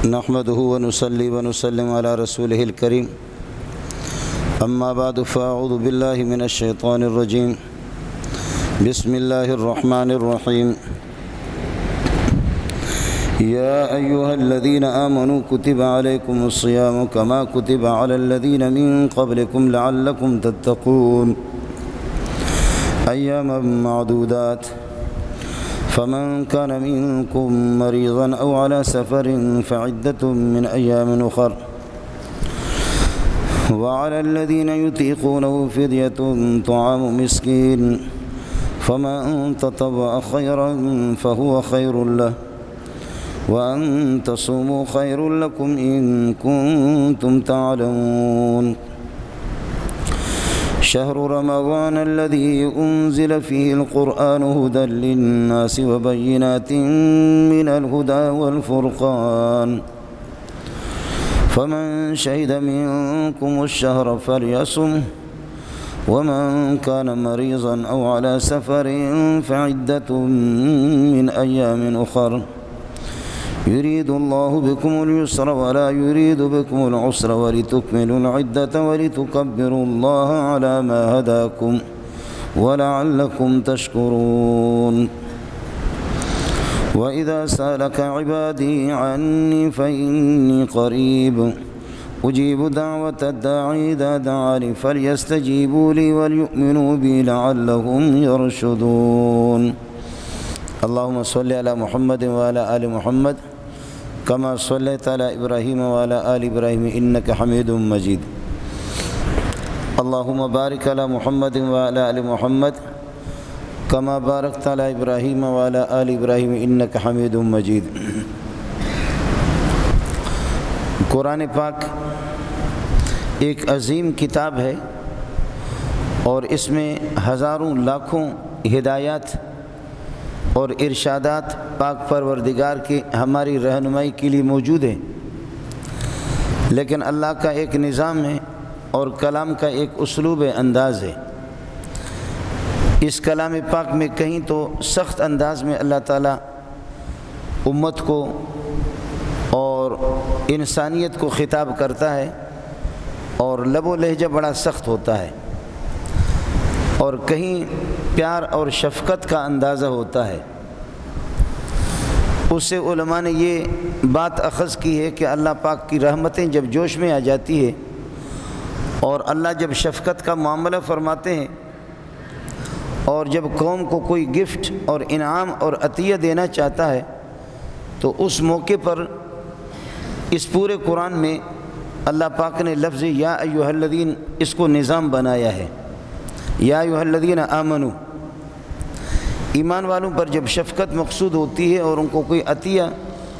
نحمده ونصلي ونسلم على رسوله الكريم أما بعد فأعوذ بالله من الشيطان الرجيم بسم الله الرحمن الرحيم يا أيها الذين آمنوا كتب عليكم الصيام كما كتب على الذين من قبلكم لعلكم تتقون أياما معدودات فمن كان منكم مريضا أو على سفر فعدة من أيام أخر وعلى الذين يطيقونه فدية طعام مسكين فمن تطوع خيرا فهو خير له وأن تصوموا خير لكم إن كنتم تعلمون شهر رمضان الذي أنزل فيه القرآن هدى للناس وبينات من الهدى والفرقان فمن شهد منكم الشهر فليصمه ومن كان مريضا أو على سفر فعدة من أيام أخر يريد الله بكم اليسر ولا يريد بكم العسر ولتكملوا العدة ولتكبروا الله على ما هداكم ولعلكم تشكرون وإذا سألك عبادي عني فإني قريب أجيب دعوة الداعي إذا دعاني فليستجيبوا لي وليؤمنوا بي لعلهم يرشدون اللهم صل على محمد وعلى آل محمد كما صليت على إبراهيم وعلى آل إبراهيم إنك حميد مجيد اللهم بارك على محمد وعلى آل محمد كما باركت على إبراهيم وعلى آل إبراهيم إنك حميد مجيد قرآن پاک ایک عظیم کتاب ہے اور اس میں ہزاروں لاکھوں ہدایات اور ارشادات پاک پروردگار کی ہماری رہنمائی کے لیے موجود ہیں، لیکن اللہ کا ایک نظام ہے اور کلام کا ایک اسلوب انداز ہے۔ اس کلام پاک میں کہیں تو سخت انداز میں اللہ تعالیٰ امت کو اور انسانیت کو خطاب کرتا ہے اور لب و لہجہ بڑا سخت ہوتا ہے، اور کہیں پیار اور شفقت کا اندازہ ہوتا ہے۔ اس سے علماء نے یہ بات اخذ کی ہے کہ اللہ پاک کی رحمتیں جب جوش میں آ جاتی ہے اور اللہ جب شفقت کا معاملہ فرماتے ہیں اور جب قوم کو کوئی گفٹ اور انعام اور عطیہ دینا چاہتا ہے تو اس موقع پر اس پورے قرآن میں اللہ پاک نے لفظ یا ایھا الذین اس کو نظام بنایا ہے۔ یا ایھا الذین آمنو، ایمان والوں پر جب شفقت مقصود ہوتی ہے اور ان کو کوئی عطیہ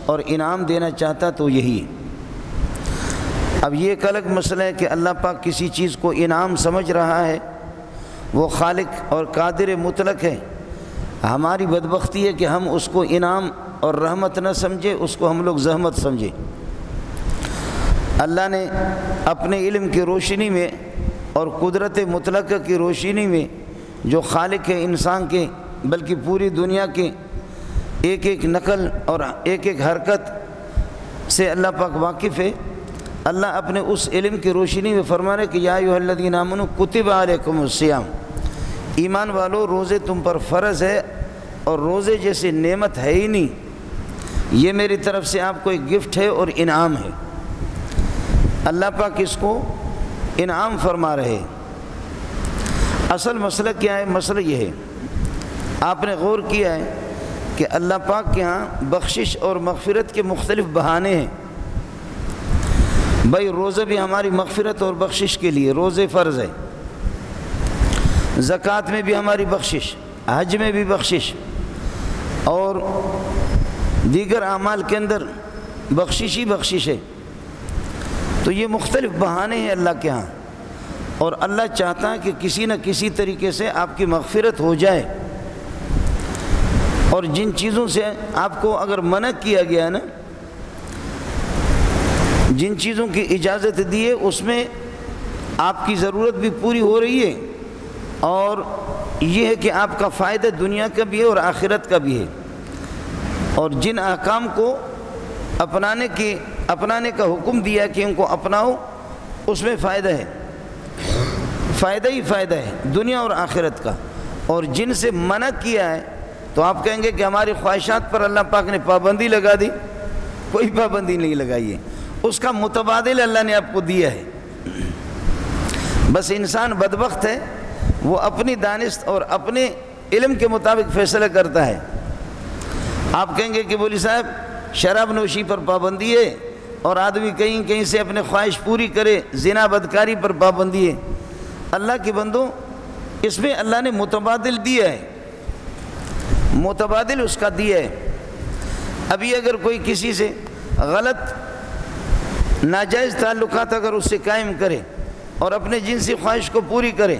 اور انعام دینا چاہتا تو یہی ہے۔ اب یہ ایک الگ مسئلہ ہے کہ اللہ پاک کسی چیز کو انعام سمجھ رہا ہے، وہ خالق اور قادر مطلق ہے۔ ہماری بدبختی ہے کہ ہم اس کو انعام اور رحمت نہ سمجھے، اس کو ہم لوگ زحمت سمجھے۔ اللہ نے اپنے علم کی روشنی میں اور قدرت مطلقہ کی روشنی میں جو خالق ہے انسان کے بلکہ پوری دنیا کے ایک ایک نقل اور ایک ایک حرکت سے اللہ پاک واقف ہے۔ اللہ اپنے اس علم کی روشنی میں فرما رہے کہ یا ایھا الذین آمنوا کتب علیکم الصیام، ایمان والو روزے تم پر فرض ہے، اور روزے جیسی نعمت ہے ہی نہیں، یہ میری طرف سے آپ کو ایک گفٹ ہے اور انعام ہے۔ اللہ پاک اس کو انعام فرما رہے۔ اصل مسئلہ کیا ہے؟ مسئلہ یہ ہے، آپ نے غور کیا ہے کہ اللہ پاک کے ہاں بخشش اور مغفرت کے مختلف بہانے ہیں۔ بھائی روزہ بھی ہماری مغفرت اور بخشش کے لیے، روزے فرض ہے، زکوٰۃ میں بھی ہماری بخشش، حج میں بھی بخشش، اور دیگر اعمال کے اندر بخشش ہی بخشش ہے۔ تو یہ مختلف بہانے ہیں اللہ کے ہاں، اور اللہ چاہتا ہے کہ کسی نہ کسی طریقے سے آپ کی مغفرت ہو جائے، اور جن چیزوں سے آپ کو اگر منع کیا گیا ہے نا، جن چیزوں کی اجازت دی ہے اس میں آپ کی ضرورت بھی پوری ہو رہی ہے، اور یہ ہے کہ آپ کا فائدہ دنیا کا بھی ہے اور آخرت کا بھی ہے۔ اور جن احکام کو اپنانے کا حکم دیا ہے کہ ان کو اپناؤ، اس میں فائدہ ہے، فائدہ ہی فائدہ ہے دنیا اور آخرت کا۔ اور جن سے منع کیا ہے تو آپ کہیں گے کہ ہماری خواہشات پر اللہ پاک نے پابندی لگا دی، کوئی پابندی نہیں لگائی ہے، اس کا متبادل اللہ نے آپ کو دیا ہے۔ بس انسان بدبخت ہے، وہ اپنی دانست اور اپنے علم کے مطابق فیصلہ کرتا ہے۔ آپ کہیں گے کہ مولوی صاحب شراب نوشی پر پابندی ہے اور آدمی کہیں سے اپنے خواہش پوری کرے، زنا بدکاری پر پابندی ہے۔ اللہ کے بندوں، اس میں اللہ نے متبادل دیا ہے، متبادل اس کا دیا ہے۔ ابھی اگر کوئی کسی سے غلط ناجائز تعلقات اگر اس سے قائم کرے اور اپنے جنسی خواہش کو پوری کرے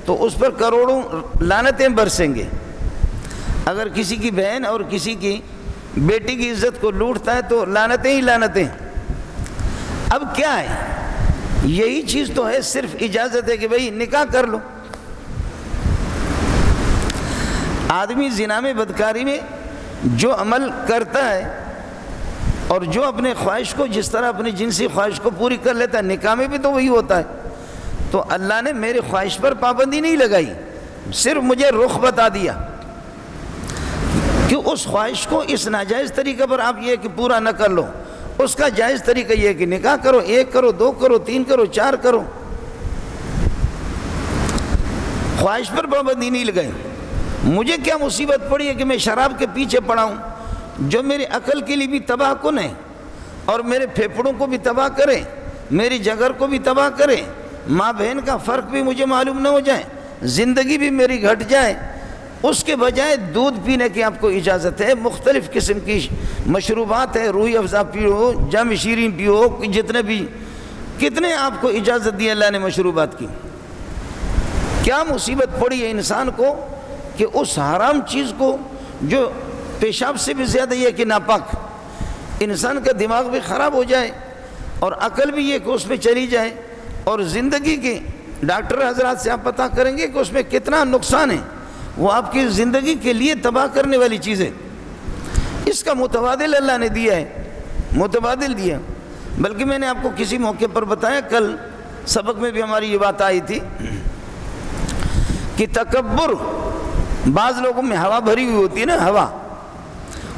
تو اس پر کروڑوں لعنتیں برسیں گے۔ اگر کسی کی بہن اور کسی کی بیٹی کی عزت کو لوٹتا ہے تو لعنتیں ہی لعنتیں۔ اب کیا ہے؟ یہی چیز تو ہے، صرف اجازت ہے کہ بھئی نکاح کر لو۔ آدمی زنا میں بدکاری میں جو عمل کرتا ہے اور جو اپنے خواہش کو جس طرح اپنی جنسی خواہش کو پوری کر لیتا ہے، نکاح میں بھی تو وہی ہوتا ہے۔ تو اللہ نے میرے خواہش پر پابندی نہیں لگائی، صرف مجھے رخ بتا دیا کہ اس خواہش کو اس ناجائز طریقے پر آپ یہ کہ پورا نہ کر لو، اس کا جائز طریقہ یہ ہے کہ نکاح کرو، 1 کرو، 2 کرو، 3 کرو، 4 کرو۔ خواہش پر پابندی نہیں لگائی۔ مجھے کیا مصیبت پڑی ہے کہ میں شراب کے پیچھے پڑا ہوں، جو میری عقل کے لیے بھی تباہ کن ہے اور میرے پھیپھڑوں کو بھی تباہ کرے، میری جگر کو بھی تباہ کرے، ماں بہن کا فرق بھی مجھے معلوم نہ ہو جائے، زندگی بھی میری گھٹ جائے۔ اس کے بجائے دودھ پینے کی آپ کو اجازت ہے، مختلف قسم کی مشروبات ہے، روح افزا پیو، جم شیرین پیو، جتنے بھی کتنے آپ کو اجازت دی اللہ نے مشروبات کی۔ کیا مصیبت پڑی ہے انسان کو کہ اس حرام چیز کو جو پیشاب سے بھی زیادہ یہ کہ ناپاک، انسان کا دماغ بھی خراب ہو جائے اور عقل بھی یہ کہ اس میں چلی جائے، اور زندگی کے ڈاکٹر حضرات سے آپ پتہ کریں گے کہ اس میں کتنا نقصان ہے، وہ آپ کی زندگی کے لیے تباہ کرنے والی چیز ہے۔ اس کا متبادل اللہ نے دیا ہے، متبادل دیا۔ بلکہ میں نے آپ کو کسی موقع پر بتایا، کل سبق میں بھی ہماری یہ بات آئی تھی کہ تکبر بعض لوگوں میں ہوا بھری ہوئی ہوتی ہے نا، ہوا۔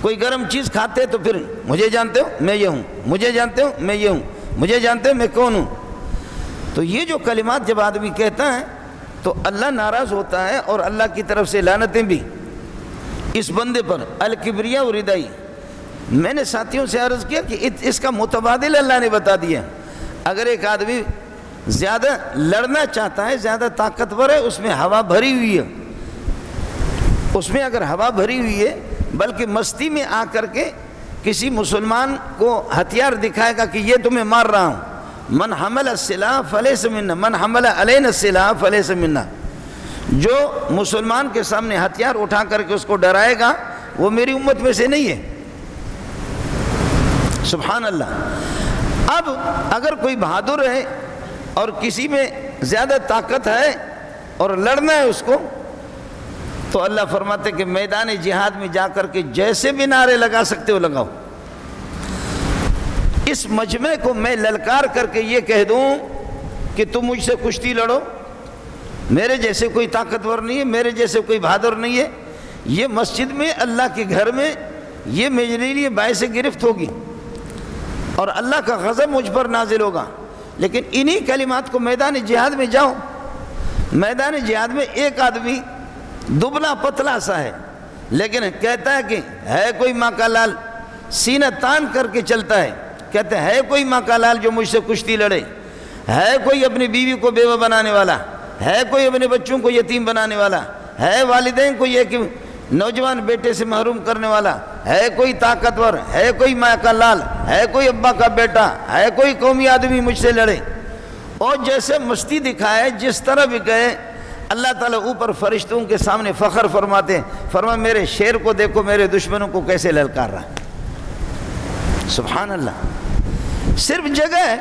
کوئی گرم چیز کھاتے تو پھر مجھے جانتے ہو میں یہ ہوں، مجھے جانتے ہو میں یہ ہوں، مجھے جانتے ہو میں کون ہوں۔ تو یہ جو کلمات جب آدمی کہتا ہے تو اللہ ناراض ہوتا ہے، اور اللہ کی طرف سے لعنتیں بھی اس بندے پر، الکبریاء و ردائی۔ میں نے ساتھیوں سے عرض کیا کہ اس کا متبادل اللہ نے بتا دیا۔ اگر ایک آدمی زیادہ لڑنا چاہتا ہے، زیادہ طاقتور ہے، اس میں ہوا بھری ہوئی ہے، اس میں اگر ہوا بھری ہوئی ہے، بلکہ مستی میں آ کر کے کسی مسلمان کو ہتھیار دکھائے گا کہ یہ تمہیں مار رہا ہوں، من حمل السلاح فلیس منا، من حمل علینا السلاح فلیس منا، جو مسلمان کے سامنے ہتھیار اٹھا کر کے اس کو ڈرائے گا وہ میری امت میں سے نہیں ہے۔ سبحان اللہ۔ اب اگر کوئی بہادر ہے اور کسی میں زیادہ طاقت ہے اور لڑنا ہے اس کو، تو اللہ فرماتے کہ میدان جہاد میں جا کر کے جیسے بھی نعرے لگا سکتے ہو لگاؤ۔ اس مجمع کو میں للکار کر کے یہ کہہ دوں کہ تم مجھ سے کشتی لڑو، میرے جیسے کوئی طاقتور نہیں ہے، میرے جیسے کوئی بہادر نہیں ہے، یہ مسجد میں اللہ کے گھر میں یہ میرے لیے باعث گرفت ہوگی اور اللہ کا غضب مجھ پر نازل ہوگا۔ لیکن انہی کلمات کو میدان جہاد میں جاؤ، میدان جہاد میں ایک آدمی دبلا پتلا سا ہے لیکن کہتا ہے کہ ہے کوئی ماں کا لال، سینہ تان کر کے چلتا ہے، کہتے ہے کوئی ماں کا لال جو مجھ سے کشتی لڑے، ہے کوئی اپنی بیوی کو بیوہ بنانے والا، ہے کوئی اپنے بچوں کو یتیم بنانے والا، ہے والدین کو یہ کہ نوجوان بیٹے سے محروم کرنے والا، ہے کوئی طاقتور، ہے کوئی ماں کا لال، ہے کوئی ابا کا بیٹا، ہے کوئی قومی آدمی مجھ سے لڑے، اور جیسے مستی دکھائے جس طرح بھی گئے، اللہ تعالیٰ اوپر فرشتوں کے سامنے فخر فرماتے ہیں، فرما میرے شیر کو دیکھو میرے دشمنوں کو کیسے للکار رہا ہے۔ سبحان اللہ۔ صرف جگہ ہے،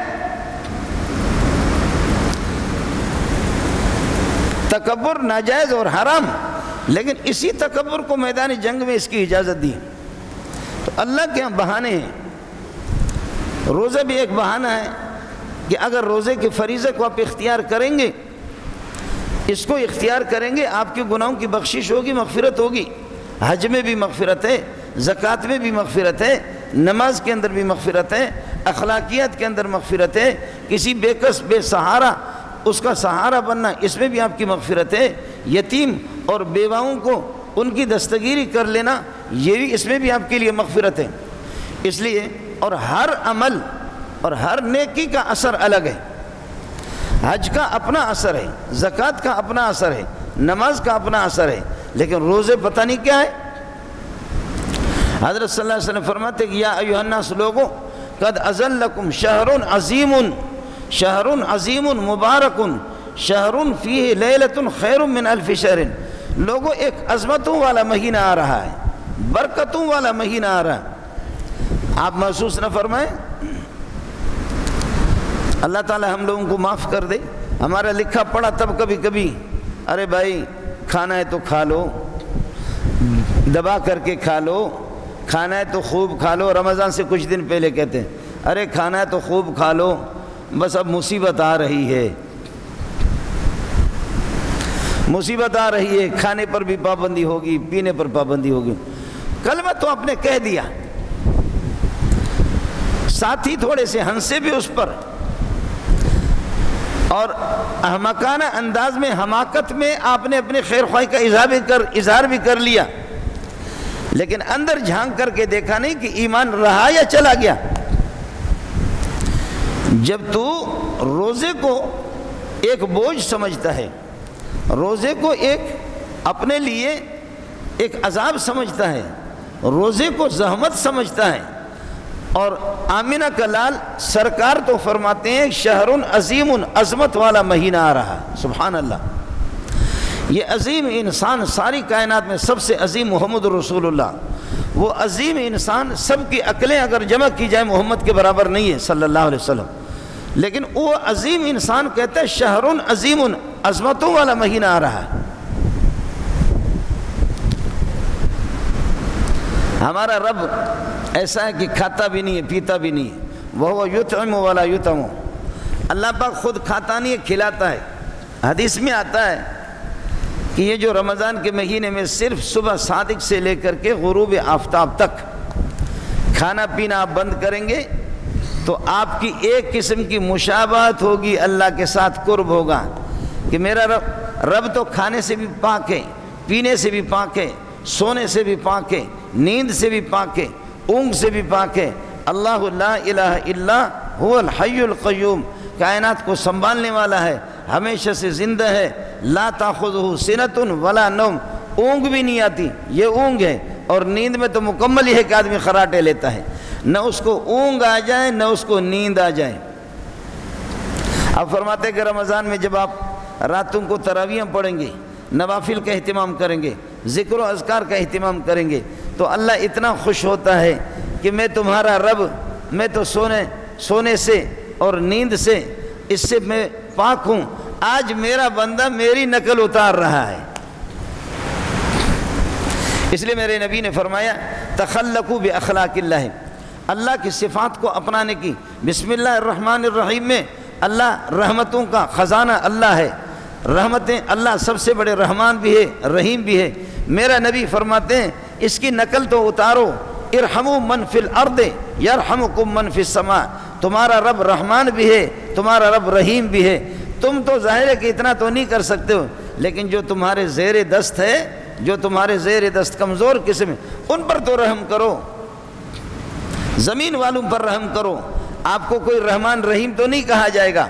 تکبر ناجائز اور حرام، لیکن اسی تکبر کو میدان جنگ میں اس کی اجازت دی۔ تو اللہ کے ہاں بہانے ہیں، روزہ بھی ایک بہانہ ہے کہ اگر روزے کے فریضے کو آپ اختیار کریں گے، اس کو اختیار کریں گے، آپ کے گناہوں کی بخشش ہوگی، مغفرت ہوگی۔ حج میں بھی مغفرت ہے، زکوٰۃ میں بھی مغفرت ہے، نماز کے اندر بھی مغفرت ہے، اخلاقیات کے اندر مغفرت ہے، کسی بے کس بے سہارا اس کا سہارا بننا، اس میں بھی آپ کی مغفرت ہے، یتیم اور بیواؤں کو ان کی دستگیری کر لینا، یہ بھی اس میں بھی آپ کے لیے مغفرت ہے۔ اس لیے اور ہر عمل اور ہر نیکی کا اثر الگ ہے۔ حج کا اپنا اثر ہے، زکوٰۃ کا اپنا اثر ہے، نماز کا اپنا اثر ہے، لیکن روزے پتہ نہیں کیا ہے۔ حضرت صلی اللہ علیہ وسلم فرماتے کہ یا ایھا الناس لوگوں قد اذلکم شہر عظیم، شہر عظیم مبارک، شہر فیہ لیلۃ خیر من الف شہر۔ لوگوں ایک عظمتوں والا مہینہ آ رہا ہے، برکتوں والا مہینہ آ رہا ہے، آپ محسوس نہ فرمائیں؟ اللہ تعالی ہم لوگوں کو معاف کر دے۔ ہمارا لکھا پڑھا تب کبھی کبھی ارے بھائی کھانا ہے تو کھا لو، دبا کر کے کھا لو، کھانا ہے تو خوب کھا لو۔ رمضان سے کچھ دن پہلے کہتے ہیں ارے کھانا ہے تو خوب کھا لو، بس اب مصیبت آ رہی ہے، مصیبت آ رہی ہے، کھانے پر بھی پابندی ہوگی، پینے پر پابندی ہوگی۔ کلمہ تو آپ نے کہہ دیا، ساتھی تھوڑے سے ہنسے بھی اس پر، اور احمقانہ انداز میں، حماقت میں آپ نے اپنے خیر خواہی کا اظہار بھی کر لیا، لیکن اندر جھانک کر کے دیکھا نہیں کہ ایمان رہا یا چلا گیا۔ جب تو روزے کو ایک بوجھ سمجھتا ہے، روزے کو ایک اپنے لیے ایک عذاب سمجھتا ہے، روزے کو زحمت سمجھتا ہے، اور آمینہ کا لال سرکار تو فرماتے ہیں شہر عظیم، عظمت والا مہینہ آ رہا ہے۔ سبحان اللہ، یہ عظیم انسان ساری کائنات میں سب سے عظیم محمد رسول اللہ، وہ عظیم انسان سب کی عقلیں اگر جمع کی جائے محمد کے برابر نہیں ہے صلی اللہ علیہ وسلم، لیکن وہ عظیم انسان کہتا ہے شہر عظیم، عظمتوں والا مہینہ آ رہا ہے۔ ہمارا رب ایسا ہے کہ کھاتا بھی نہیں ہے، پیتا بھی نہیں ہے، وَهُوَ يُطْعِمُ وَلَا يُطْعَمُ۔ اللہ پاک خود کھاتا نہیں ہے، کھلاتا ہے۔ حدیث میں آتا ہے کہ یہ جو رمضان کے مہینے میں صرف صبح صادق سے لے کر کے غروب آفتاب تک کھانا پینا آپ بند کریں گے تو آپ کی ایک قسم کی مشابہت ہوگی، اللہ کے ساتھ قرب ہوگا کہ میرا رب تو کھانے سے بھی پاک ہے، پینے سے بھی پاک ہے، سونے سے بھی پاک ہے، نیند سے بھی پاک ہے، اونگ سے بھی پاک ہے۔ اللہ لا الہ الا هو الحی القیوم، کائنات کو سنبھالنے والا ہے، ہمیشہ سے زندہ ہے، لا تاخذہ سنۃ ولا نوم، اونگ بھی نہیں آتی، یہ اونگ ہے، اور نیند میں تو مکمل ہی ہے کہ آدمی خراٹے لیتا ہے، نہ اس کو اونگ آ جائے نہ اس کو نیند آ جائے۔ اب فرماتے ہیں کہ رمضان میں جب آپ راتوں کو تراویحیں پڑھیں گے، نوافل کا اہتمام کریں گے، ذکر و اذکار کا اہتمام کریں گے، تو اللہ اتنا خوش ہوتا ہے کہ میں تمہارا رب، میں تو سونے سے اور نیند سے، اس سے میں پاک ہوں، آج میرا بندہ میری نقل اتار رہا ہے۔ اس لیے میرے نبی نے فرمایا تخلقوا باخلاق اللہ، اللہ کی صفات کو اپنانے کی۔ بسم اللہ الرحمن الرحیم میں اللہ رحمتوں کا خزانہ اللہ ہے، رحمتیں اللہ سب سے بڑے رحمان بھی ہے، رحیم بھی ہے۔ میرا نبی فرماتے ہیں اس کی نقل تو اتارو، ارحموا من فی الارض یرحمکم من فی السماء، تمہارا رب رحمان بھی ہے، تمہارا رب رحیم بھی ہے۔ تم تو ظاہر ہے کہ اتنا تو نہیں کر سکتے ہو، لیکن جو تمہارے زیر دست ہے، جو تمہارے زیر دست کمزور قسم ہے، ان پر تو رحم کرو، زمین والوں پر رحم کرو۔ آپ کو کوئی رحمان رحیم تو نہیں کہا جائے گا،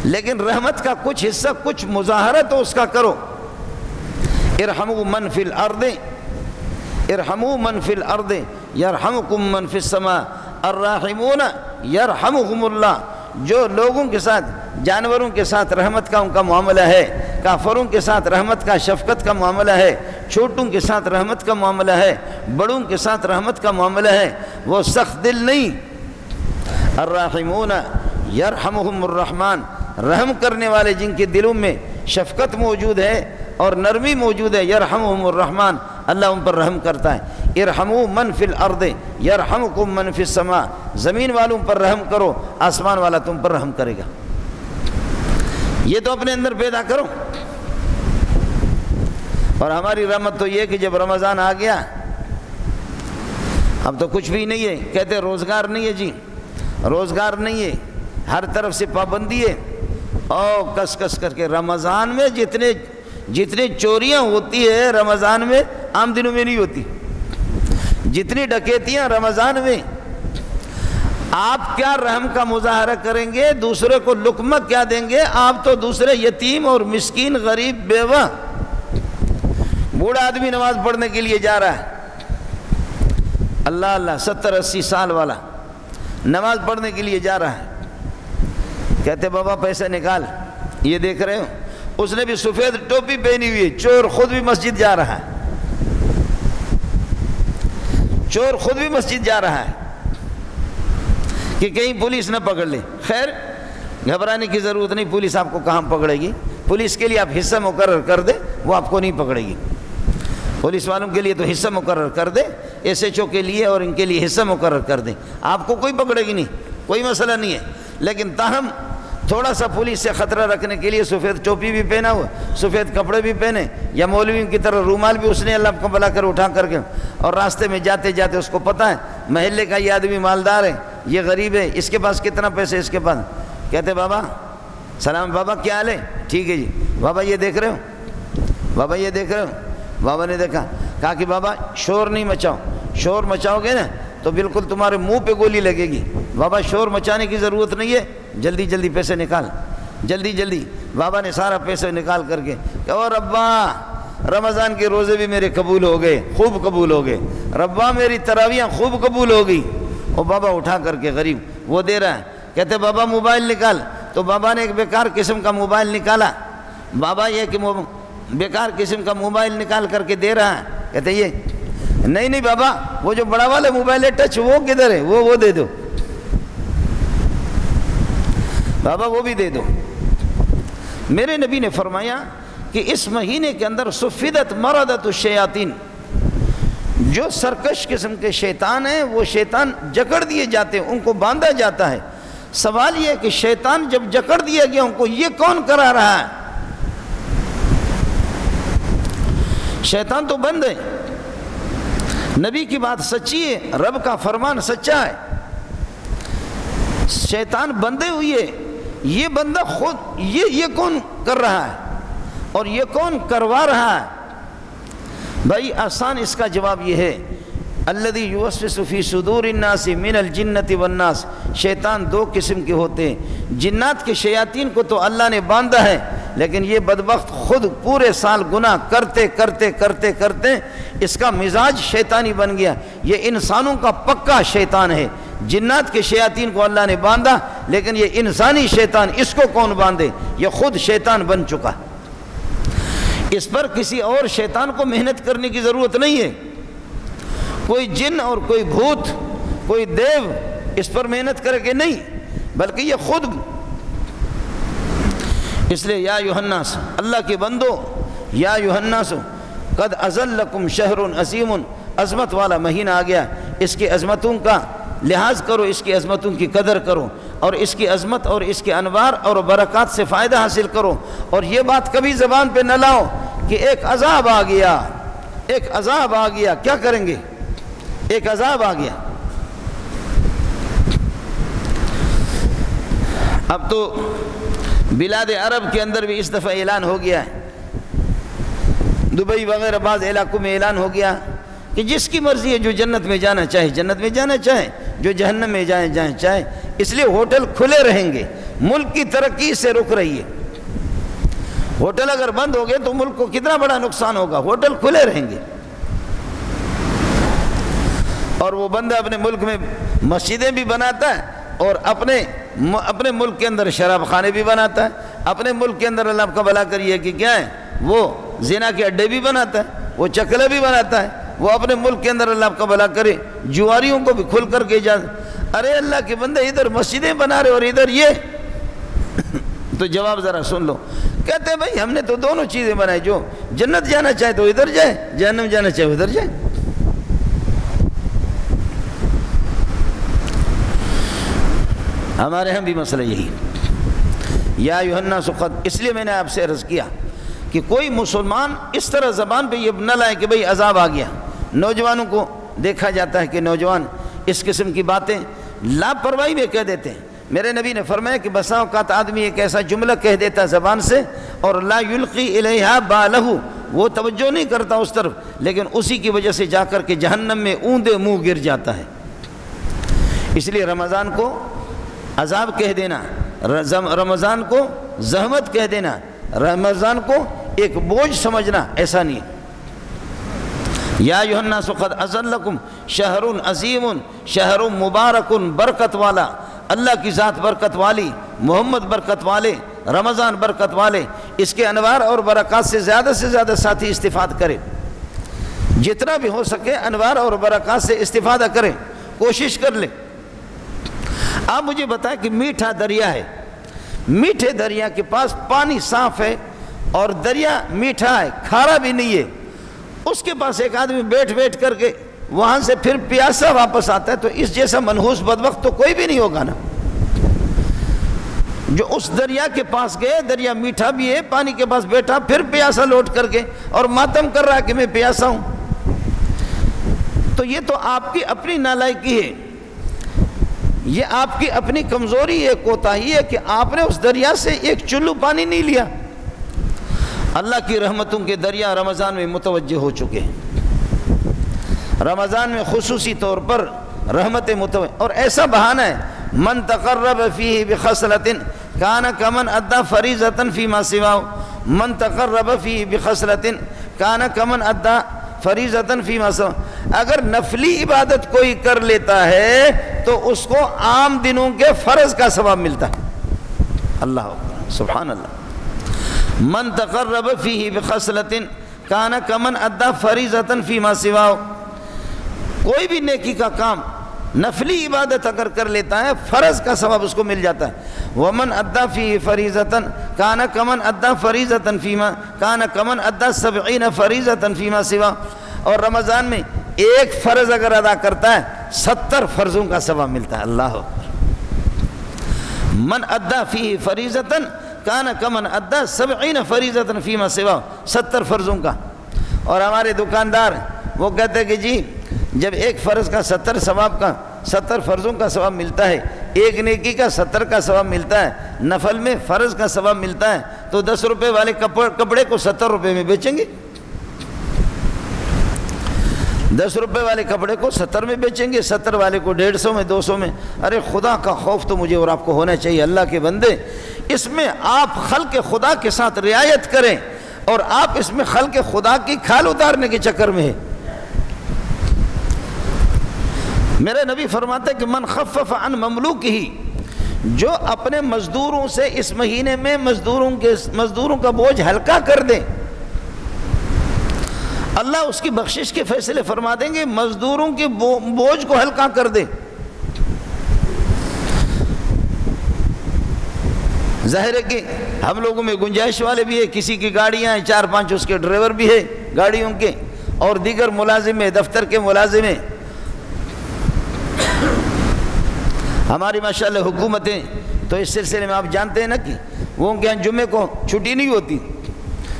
لیکن رحمت کا کچھ حصہ، کچھ مظاہرہ تو اس کا کرو۔ ارحموا من فی الارض، ارحموا من فی الارض یرحمکم من فی السماء، الراحمون یرحمہم اللہ۔ جو لوگوں کے ساتھ، جانوروں کے ساتھ رحمت کا ان کا معاملہ ہے، کافروں کے ساتھ رحمت کا، شفقت کا معاملہ ہے، چھوٹوں کے ساتھ رحمت کا معاملہ ہے، بڑوں کے ساتھ رحمت کا معاملہ ہے، وہ سخت دل نہیں۔ الراحمون یرحمہم الرحمن، رحم کرنے والے جن کے دلوں میں شفقت موجود ہے اور نرمی موجود ہے، یرحمہم الرحمن، اللہ ان پر رحم کرتا ہے۔ ارحموا من فی الارض یرحمکم من فی السماء، زمین والوں پر رحم کرو، آسمان والا تم پر رحم کرے گا۔ یہ تو اپنے اندر پیدا کرو۔ اور ہماری رحمت تو یہ کہ جب رمضان آ گیا اب تو کچھ بھی نہیں ہے، کہتے روزگار نہیں ہے، جی روزگار نہیں ہے، ہر طرف سے پابندی ہے، اور کس کس کر کے رمضان میں جتنے چوریاں ہوتی ہے رمضان میں عام دنوں میں نہیں ہوتی، جتنی ڈکیتیاں رمضان میں۔ آپ کیا رحم کا مظاہرہ کریں گے، دوسرے کو لقمہ کیا دیں گے، آپ تو دوسرے یتیم اور مسکین غریب بیوہ، بوڑھا آدمی نماز پڑھنے کے لیے جا رہا ہے، اللہ اللہ 70-80 سال والا نماز پڑھنے کے لیے جا رہا ہے، کہتے بابا پیسے نکال، یہ دیکھ رہے ہو اس نے بھی سفید ٹوپی پہنی ہوئی ہے، چور خود بھی مسجد جا رہا ہے، چور خود بھی مسجد جا رہا ہے کہ کہیں پولیس نہ پکڑ لے۔ خیر گھبرانے کی ضرورت نہیں، پولیس آپ کو کہاں پکڑے گی، پولیس کے لیے آپ حصہ مقرر کر دیں، وہ آپ کو نہیں پکڑے گی، پولیس والوں کے لیے تو حصہ مقرر کر دیں، ایس ایچ او کے لیے اور ان کے لیے حصہ مقرر کر دیں، آپ کو کوئی پکڑے گی نہیں، کوئی مسئلہ نہیں ہے۔ لیکن تاہم تھوڑا سا پولیس سے خطرہ رکھنے کے لیے سفید ٹوپی بھی پہنا ہوا، سفید کپڑے بھی پہنے، یا مولویوں کی طرح رومال بھی اس نے اللہ کو بلا کر اٹھا کر کے، اور راستے میں جاتے جاتے اس کو پتہ ہے محلے کا یہ آدمی مالدار ہے، یہ غریب ہے، اس کے پاس کتنا پیسے اس کے پاس، کہتے بابا سلام، بابا کیا حال ہے، ٹھیک ہے جی، بابا یہ دیکھ رہے ہو، بابا یہ دیکھ رہے ہو، بابا نے دیکھا، کہا کہ بابا شور نہیں مچاؤ، شور مچاؤ گے نا تو بالکل تمہارے منہ پہ گولی لگے گی، بابا شور مچانے کی ضرورت نہیں ہے، جلدی جلدی پیسے نکال، جلدی جلدی۔ بابا نے سارا پیسے نکال کر کے کہ اور ربا رمضان کے روزے بھی میرے قبول ہو گئے، خوب قبول ہو گئے، ربا میری تراویحیں خوب قبول ہو گئی۔ اور بابا اٹھا کر کے غریب وہ دے رہا ہے، کہتے بابا موبائل نکال، تو بابا نے ایک بیکار قسم کا موبائل نکالا، بابا یہ کہ بیکار قسم کا موبائل نکال کر کے دے رہا ہے، کہتے یہ نہیں بابا وہ جو بڑا والا موبائل ہے ٹچ وہ کدھر ہے، وہ دے دو بابا، وہ بھی دے دو۔ میرے نبی نے فرمایا کہ اس مہینے کے اندر سفیدت مردت الشیاطین، جو سرکش قسم کے شیطان ہیں وہ شیطان جکڑ دیے جاتے ہیں، ان کو باندھا جاتا ہے۔ سوال یہ ہے کہ شیطان جب جکڑ دیا گیا ان کو یہ کون کرا رہا ہے؟ شیطان تو بند ہے، نبی کی بات سچی ہے، رب کا فرمان سچا ہے، شیطان بندے ہوئی ہے، یہ بندہ خود یہ کون کر رہا ہے اور یہ کون کروا رہا ہے؟ بھائی آسان اس کا جواب یہ ہے، الذی یوسوس فی صدور الناس من الجنۃ والناس، شیطان دو قسم کے ہوتے ہیں، جنات کے شیاطین کو تو اللہ نے باندھا ہے، لیکن یہ بدبخت خود پورے سال گناہ کرتے کرتے کرتے کرتے اس کا مزاج شیطانی بن گیا، یہ انسانوں کا پکا شیطان ہے۔ جنات کے شیاطین کو اللہ نے باندھا، لیکن یہ انسانی شیطان اس کو کون باندھے؟ یہ خود شیطان بن چکا، اس پر کسی اور شیطان کو محنت کرنے کی ضرورت نہیں ہے، کوئی جن اور کوئی بھوت کوئی دیو اس پر محنت کرے کہ نہیں، بلکہ یہ خود۔ اس لیے یا ایھا الناس، اللہ کے بندو، یا ایھا الناس قد اذلکم شہر عظیم، عظمت والا مہینہ آ گیا، اس کی عظمتوں کا لحاظ کرو، اس کی عظمتوں کی قدر کرو، اور اس کی عظمت اور اس کے انوار اور برکات سے فائدہ حاصل کرو، اور یہ بات کبھی زبان پہ نہ لاؤ کہ ایک عذاب آ گیا، ایک عذاب آ گیا، کیا کریں گے؟ ایک عذاب آ گیا۔ اب تو بلاد عرب کے اندر بھی اس دفعہ اعلان ہو گیا ہے، دبئی وغیرہ بعض علاقوں میں اعلان ہو گیا کہ جس کی مرضی ہے، جو جنت میں جانا چاہے جنت میں جانا چاہے، جو جہنم میں جائیں چاہے۔ اس لیے ہوٹل کھلے رہیں گے، ملک کی ترقی سے رک رہی ہے، ہوٹل اگر بند ہو گئے تو ملک کو کتنا بڑا نقصان ہوگا، ہوٹل کھلے رہیں گے۔ اور وہ بندہ اپنے ملک میں مسجدیں بھی بناتا ہے اور اپنے ملک کے اندر شراب خانے بھی بناتا ہے، اپنے ملک کے اندر اللہ کا بھلا کریے کہ کیا ہے، وہ زنا کے اڈے بھی بناتا ہے، وہ چکلے بھی بناتا ہے، وہ اپنے ملک کے اندر اللہ کا بھلا کرے جواریوں کو بھی کھل کر کے اجازت۔ ارے اللہ کے بندے ادھر مسجدیں بنا رہے اور ادھر یہ تو جواب ذرا سن لو، کہتے ہیں بھائی ہم نے تو دونوں چیزیں بنائی، جو جنت جانا چاہے تو ادھر جائے، جہنم جانا چاہے ادھر جائے۔ ہمارے ہم بھی مسئلہ یہی یا ایھا الناس قد، اس لیے میں نے آپ سے عرض کیا کہ کوئی مسلمان اس طرح زبان پہ یہ نہ لائے کہ بھئی عذاب آ گیا۔ نوجوانوں کو دیکھا جاتا ہے کہ نوجوان اس قسم کی باتیں لاپرواہی میں کہہ دیتے ہیں۔ میرے نبی نے فرمایا کہ بسا اوقات آدمی ایک ایسا جملہ کہہ دیتا زبان سے اور لا یلقی الیہا بالہ، وہ توجہ نہیں کرتا اس طرف، لیکن اسی کی وجہ سے جا کر کے جہنم میں اوندے منہ گر جاتا ہے۔ اس لیے رمضان کو عذاب کہہ دینا، رمضان کو زحمت کہہ دینا، رمضان کو ایک بوجھ سمجھنا ایسا نہیں ہے۔ یا ایھا الناس قد اذن لکم شہر عظیم شہر مبارک، برکت والا، اللہ کی ذات برکت والی، محمد برکت والے، رمضان برکت والے، اس کے انوار اور برکات سے زیادہ ساتھی استفادہ کریں، جتنا بھی ہو سکے انوار اور برکات سے استفادہ کریں، کوشش کر لیں۔ آپ مجھے بتائیں کہ میٹھا دریا ہے، میٹھے دریا کے پاس پانی صاف ہے اور دریا میٹھا ہے، کھارا بھی نہیں ہے، اس کے پاس ایک آدمی بیٹھ کر کے وہاں سے پھر پیاسا واپس آتا ہے، تو اس جیسا منحوس بدبخت تو کوئی بھی نہیں ہوگا نا۔ جو اس دریا کے پاس گئے، دریا میٹھا بھی ہے، پانی کے پاس بیٹھا، پھر پیاسا لوٹ کر کے اور ماتم کر رہا ہے کہ میں پیاسا ہوں، تو یہ تو آپ کی اپنی نالائکی ہے، یہ آپ کی اپنی کمزوری ہے، کوتاہی ہے کہ آپ نے اس دریا سے ایک چلو پانی نہیں لیا۔ اللہ کی رحمتوں کے دریا رمضان میں متوجہ ہو چکے ہیں، رمضان میں خصوصی طور پر رحمت متوجہ، اور ایسا بہانہ ہے من تقرب فیہ بخصلۃ کان کمن ادی فریضۃ فیما سواہ، من تقرب فیہ بخصلۃ کان کمن ادی فریضۃ فیما سواہ، اگر نفلی عبادت کوئی کر لیتا ہے تو اس کو عام دنوں کے فرض کا ثواب ملتا ہے۔ اللہ اکبر، سبحان اللہ۔ من تقرب فیہ بخصلۃ کان کمن ادی فریضۃ فیما سواہ، کوئی بھی نیکی کا کام نفلی عبادت اگر کر لیتا ہے فرض کا ثواب اس کو مل جاتا ہے۔ ومن ادی فیہ فریضۃ کان کمن ادی فریضۃ فیما کان کمن ادی 70 فریضۃ فیما سواہ، اور رمضان میں ایک فرض اگر ادا کرتا ہے 70 فرضوں کا ثواب ملتا ہے۔ اللہ اکبر۔ من ادی فیہ فریضۃ کان کمن ادی 70 فریضۃ فیما سواہ، 70 فرضوں کا۔ اور ہمارے دکاندار وہ کہتے ہیں کہ جی جب ایک فرض کا 70 ثواب کا 70 فرضوں کا ثواب ملتا ہے، ایک نیکی کا 70 کا ثواب ملتا ہے، نفل میں فرض کا ثواب ملتا ہے، تو 10 روپے والے کپڑے کو 70 روپے میں بیچیں گے، 10 روپے والے کپڑے کو 70 میں بیچیں گے، 70 والے کو 150 میں، 200 میں۔ ارے خدا کا خوف تو مجھے اور آپ کو ہونا چاہیے، اللہ کے بندے، اس میں آپ خلق خدا کے ساتھ رعایت کریں، اور آپ اس میں خلق خدا کی کھال اتارنے کے چکر میں ہے۔ میرے نبی فرماتے کہ من خفف عن مملوکہ، جو اپنے مزدوروں سے اس مہینے میں مزدوروں کا بوجھ ہلکا کر دے، اللہ اس کی بخشش کے فیصلے فرما دیں گے، مزدوروں کے بوجھ کو ہلکا کر دے۔ ظاہر ہے کہ ہم لوگوں میں گنجائش والے بھی ہے، کسی کی گاڑیاں ہیں 4-5، اس کے ڈرائیور بھی ہے گاڑیوں کے، اور دیگر ملازم ہیں، دفتر کے ملازم ہیں۔ ہماری ماشاءاللہ حکومتیں تو اس سلسلے میں آپ جانتے ہیں نا کہ وہ کہ جمعے کو چھٹی نہیں ہوتی،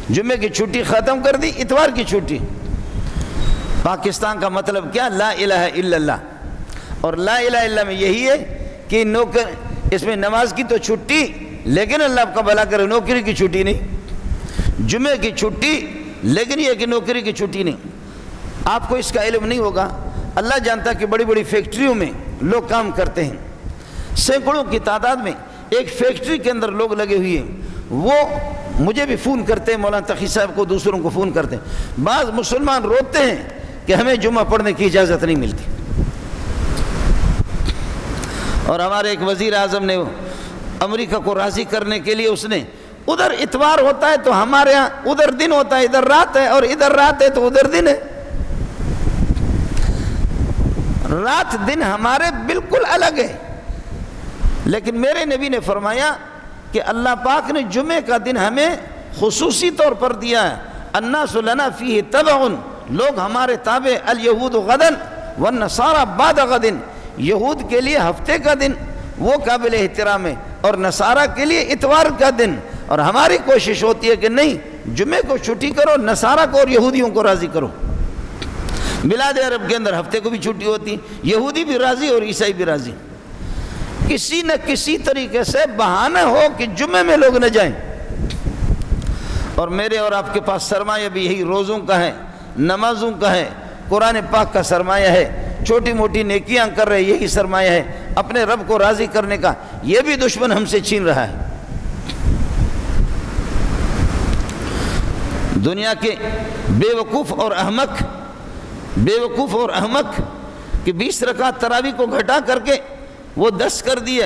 جمعے کی چھٹی ختم کر دی، اتوار کی چھٹی۔ پاکستان کا مطلب کیا؟ لا الہ الا اللہ، اور لا الہ الا اللہ میں یہی ہے کہ اس میں نماز کی تو چھٹی، لیکن اللہ آپ کا بھلا کرے نوکری کی چھٹی نہیں، جمعے کی چھٹی لیکن یہ کہ نوکری کی چھٹی نہیں۔ آپ کو اس کا علم نہیں ہوگا، اللہ جانتا کہ بڑی بڑی فیکٹریوں میں لوگ کام کرتے ہیں، سینکڑوں کی تعداد میں ایک فیکٹری کے اندر لوگ لگے ہوئے ہیں، وہ مجھے بھی فون کرتے ہیں، مولانا تقی صاحب کو، دوسروں کو فون کرتے ہیں۔ بعض مسلمان روتے ہیں کہ ہمیں جمعہ پڑھنے کی اجازت نہیں ملتی، اور ہمارے ایک وزیر اعظم نے امریکہ کو راضی کرنے کے لیے اس نے ادھر اتوار ہوتا ہے تو ہمارے ہاں ادھر دن ہوتا ہے، ادھر رات ہے، اور ادھر رات ہے تو ادھر دن ہے، رات دن ہمارے بالکل الگ ہے۔ لیکن میرے نبی نے فرمایا کہ اللہ پاک نے جمعے کا دن ہمیں خصوصی طور پر دیا ہے، الناس لنا فیہ تبع، لوگ ہمارے تابع، الیہود غدن والنصارى بعد غد، یہود کے لیے ہفتے کا دن وہ قابل احترام ہے، اور نصارہ کے لیے اتوار کا دن، اور ہماری کوشش ہوتی ہے کہ نہیں، جمعے کو چھٹی کرو، نصارہ کو اور یہودیوں کو راضی کرو۔ بلاد عرب کے اندر ہفتے کو بھی چھٹی ہوتی، یہودی بھی راضی اور عیسائی بھی راضی، کسی نہ کسی طریقے سے بہانہ ہو کہ جمعے میں لوگ نہ جائیں۔ اور میرے اور آپ کے پاس سرمایہ بھی یہی روزوں کا ہے، نمازوں کا ہے، قرآن پاک کا سرمایہ ہے، چھوٹی موٹی نیکیاں کر رہے یہی سرمایہ ہے، اپنے رب کو راضی کرنے کا، یہ بھی دشمن ہم سے چھین رہا ہے۔ دنیا کے بے وقوف اور احمق کہ 20 رکعت تراویح کو گھٹا کر کے وہ 10 کر دیا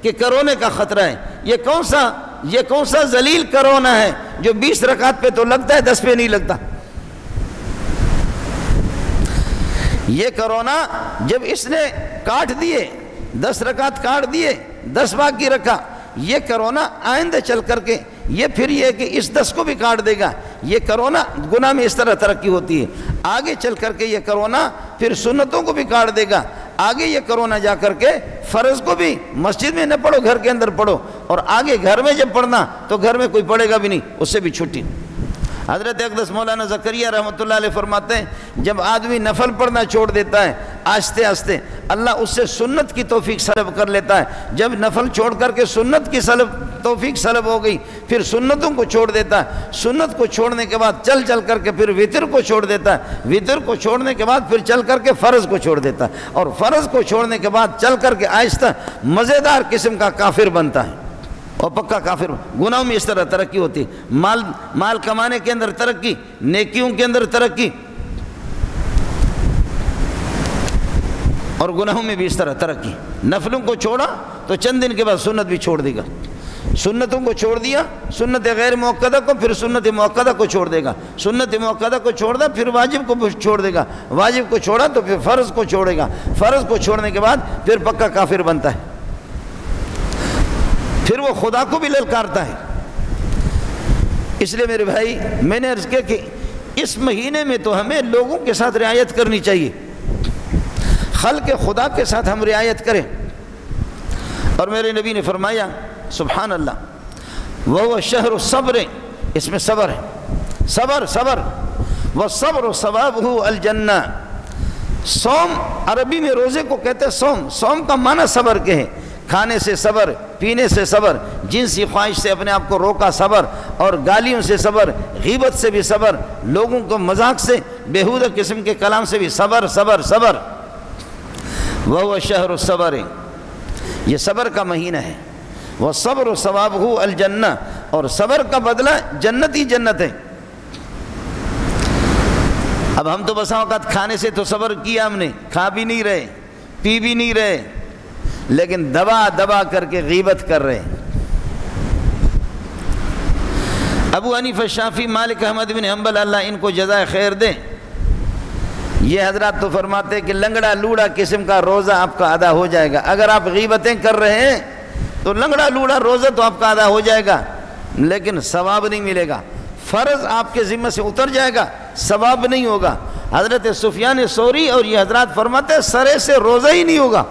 کہ کرونے کا خطرہ ہے۔ یہ کون سا ذلیل کرونا ہے جو 20 رکعت پہ تو لگتا ہے، 10 پہ نہیں لگتا۔ یہ کرونا جب اس نے کاٹ دیے، 10 رکعت کاٹ دیے، 10 باقی رکھا، یہ کرونا آئندہ چل کر کے یہ پھر یہ کہ اس 10 کو بھی کاٹ دے گا۔ یہ کرونا گناہ میں اس طرح ترقی ہوتی ہے، آگے چل کر کے یہ کرونا پھر سنتوں کو بھی کاٹ دے گا، آگے یہ کرونا جا کر کے فرض کو بھی مسجد میں نہ پڑھو، گھر کے اندر پڑھو، اور آگے گھر میں جب پڑھنا تو گھر میں کوئی پڑھے گا بھی نہیں، اس سے بھی چھٹی۔ حضرت اقدس مولانا زکریا رحمۃ اللہ علیہ فرماتے ہیں جب آدمی نفل پڑھنا چھوڑ دیتا ہے آہستہ آہستہ اللہ اس سے سنت کی توفیق سلب کر لیتا ہے۔ جب نفل چھوڑ کر کے سنت کی توفیق سلب ہو گئی، پھر سنتوں کو چھوڑ دیتا ہے، سنت کو چھوڑنے کے بعد چل کر کے پھر وتر کو چھوڑ دیتا ہے، وتر کو چھوڑنے کے بعد پھر چل کر کے فرض کو چھوڑ دیتا ہے، اور فرض کو چھوڑنے کے بعد چل کر کے آہستہ مزیدار قسم کا کافر بنتا ہے، اور پکا کافر۔ گناہوں میں اس طرح ترقی ہوتی ہے، مال کمانے کے اندر ترقی، نیکیوں کے اندر ترقی، اور گناہوں میں بھی اس طرح ترقی۔ نفلوں کو چھوڑا تو چند دن کے بعد سنت بھی چھوڑ دے گا، سنتوں کو چھوڑ دیا، سنت غیر موقدہ کو، پھر سنت موقدہ کو چھوڑ دے گا، سنت موقدہ کو چھوڑ دا پھر واجب کو چھوڑ دے گا، واجب کو چھوڑا تو پھر فرض کو چھوڑے گا، فرض کو چھوڑنے کے بعد پھر پکا کافر بنتا ہے، پھر وہ خدا کو بھی للکارتا ہے۔ اس لیے میرے بھائی میں نے عرض کیا کہ اس مہینے میں تو ہمیں لوگوں کے ساتھ رعایت کرنی چاہیے، خلق خدا کے ساتھ ہم رعایت کریں۔ اور میرے نبی نے فرمایا سبحان اللہ وَهُوَ شَهْرُ الصَّبْرِ، اس میں صبر ہے، صبر وَالصَّبْرُ ثَوَابُهُ الْجَنَّةِ۔ صوم عربی میں روزے کو کہتے ہیں صوم، صوم کا معنی صبر کے ہے، کھانے سے صبر، پینے سے صبر، جنسی خواہش سے اپنے آپ کو روکا صبر، اور گالیوں سے صبر، غیبت سے بھی صبر، لوگوں کو مذاق سے، بیہودہ قسم کے کلام سے بھی صبر۔ وَهُوَ شَهْرُ الصَّبْرِ، یہ صبر کا مہینہ ہے، وَالصَّبْرُ ثَوَابُهُ الْجَنَّةِ، اور صبر کا بدلہ جنت ہی جنت ہے۔ اب ہم تو بسا اوقات کھانے سے تو صبر کیا ہم نے، کھا بھی نہیں رہے، پی بھی نہیں رہے، لیکن دبا کر کے غیبت کر رہے ہیں۔ ابو حنیفہ شافعی مالک احمد بن حنبل اللہ ان کو جزائے خیر دے، یہ حضرات تو فرماتے کہ لنگڑا لوڑا قسم کا روزہ آپ کا ادا ہو جائے گا۔ اگر آپ غیبتیں کر رہے ہیں تو لنگڑا لوڑا روزہ تو آپ کا ادا ہو جائے گا، لیکن ثواب نہیں ملے گا، فرض آپ کے ذمہ سے اتر جائے گا، ثواب نہیں ہوگا۔ حضرت سفیان ثوری اور یہ حضرات فرماتے سرے سے روزہ ہی نہیں ہوگا۔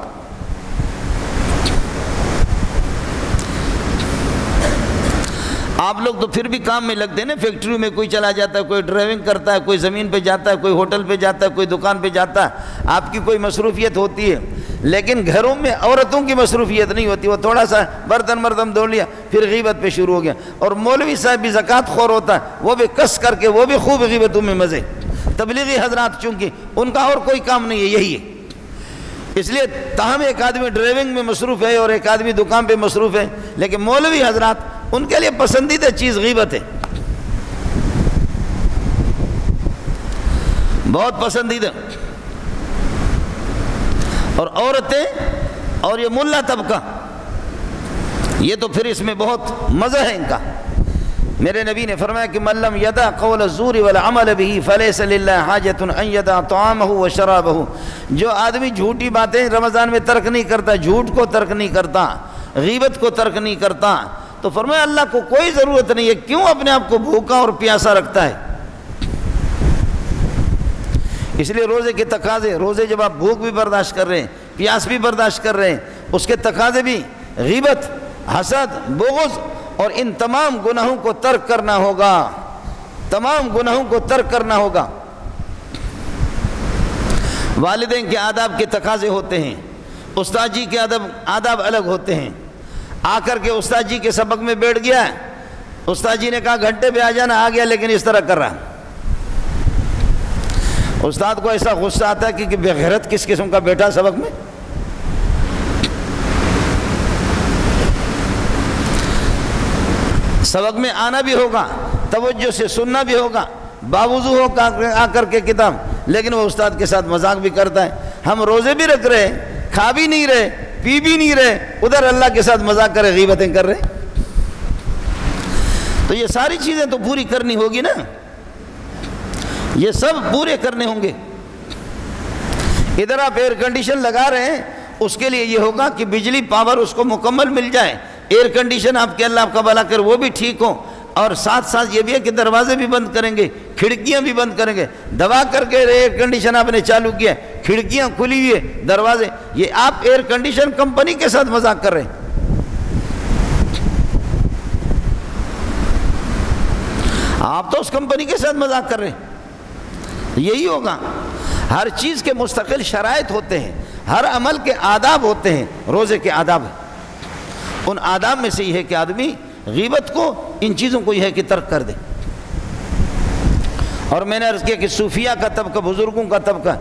آپ لوگ تو پھر بھی کام میں لگتے ہیں نا، فیکٹری میں کوئی چلا جاتا ہے، کوئی ڈرائیونگ کرتا ہے، کوئی زمین پہ جاتا ہے، کوئی ہوٹل پہ جاتا ہے، کوئی دکان پہ جاتا ہے، آپ کی کوئی مصروفیت ہوتی ہے، لیکن گھروں میں عورتوں کی مصروفیت نہیں ہوتی، وہ تھوڑا سا برتن دھو لیا پھر غیبت پہ شروع ہو گیا۔ اور مولوی صاحب بھی زکوٰۃ خور ہوتا ہے، وہ بھی کس کر کے وہ بھی خوب غیبتوں میں مزے۔ تبلیغی حضرات چونکہ ان کا اور کوئی کام نہیں ہے، یہی ہے، اس لیے تاہم ایک آدمی ڈرائیونگ میں مصروف ہے اور ایک آدمی دکان پہ مصروف ہے، لیکن مولوی حضرات ان کے لیے پسندیدہ چیز غیبت ہے، بہت پسندیدہ۔ اور عورتیں اور یہ ملا طبقہ، یہ تو پھر اس میں بہت مزہ ہے ان کا۔ میرے نبی نے فرمایا کہ من لم یدع قول الزور والعمل به فلیس للہ حاجۃ ان یدع طعامہ وشرابہ، جو آدمی جھوٹی باتیں رمضان میں ترک نہیں کرتا، جھوٹ کو ترک نہیں کرتا، غیبت کو ترک نہیں کرتا، تو فرمایا اللہ کو کوئی ضرورت نہیں ہے، کیوں اپنے آپ کو بھوکا اور پیاسا رکھتا ہے۔ اس لیے روزے کے تقاضے، روزے جب آپ بھوک بھی برداشت کر رہے ہیں، پیاس بھی برداشت کر رہے ہیں، اس کے تقاضے بھی غیبت، حسد، بغض اور ان تمام گناہوں کو ترک کرنا ہوگا، تمام گناہوں کو ترک کرنا ہوگا۔ والدین کے آداب کے تقاضے ہوتے ہیں، استاد جی کے آداب الگ ہوتے ہیں۔ آ کر کے استاد جی کے سبق میں بیٹھ گیا، استاد جی نے کہا گھنٹے پہ آ جانا، آ گیا لیکن اس طرح کر رہا۔ استاد کو ایسا غصہ آتا ہے کہ بے غیرت کس قسم کا بیٹھا سبق میں۔ سبق میں آنا بھی ہوگا، توجہ سے سننا بھی ہوگا، باوضو ہو آ کر کے کتاب، لیکن وہ استاد کے ساتھ مذاق بھی کرتا ہے۔ ہم روزے بھی رکھ رہے ہیں، کھا بھی نہیں رہے، پی بھی نہیں رہے، ادھر اللہ کے ساتھ مذاق کرے، غیبتیں کر رہے۔ تو یہ ساری چیزیں تو پوری کرنی ہوگی نا، یہ سب پورے کرنے ہوں گے۔ ادھر آپ ایئر کنڈیشن لگا رہے ہیں، اس کے لیے یہ ہوگا کہ بجلی پاور اس کو مکمل مل جائے، ایئر کنڈیشن آپ کے اللہ آپ کا بھلا کر وہ بھی ٹھیک ہو، اور ساتھ ساتھ یہ بھی ہے کہ دروازے بھی بند کریں گے، کھڑکیاں بھی بند کریں گے۔ دبا کر کے ایئر کنڈیشن آپ نے چالو کیا، کھڑکیاں کھلی ہوئی ہے، دروازے، یہ آپ ایئر کنڈیشن کمپنی کے ساتھ مذاق کر رہے ہیں۔ آپ تو اس کمپنی کے ساتھ مذاق کر رہے ہیں۔ یہی ہوگا، ہر چیز کے مستقل شرائط ہوتے ہیں، ہر عمل کے آداب ہوتے ہیں، روزے کے آداب ہیں۔ ان آداب میں سے یہ ہے کہ آدمی غیبت کو، ان چیزوں کو یہ ہے کہ ترک کر دے۔ اور میں نے عرض کیا کہ صوفیہ کا طبقہ، بزرگوں کا طبقہ،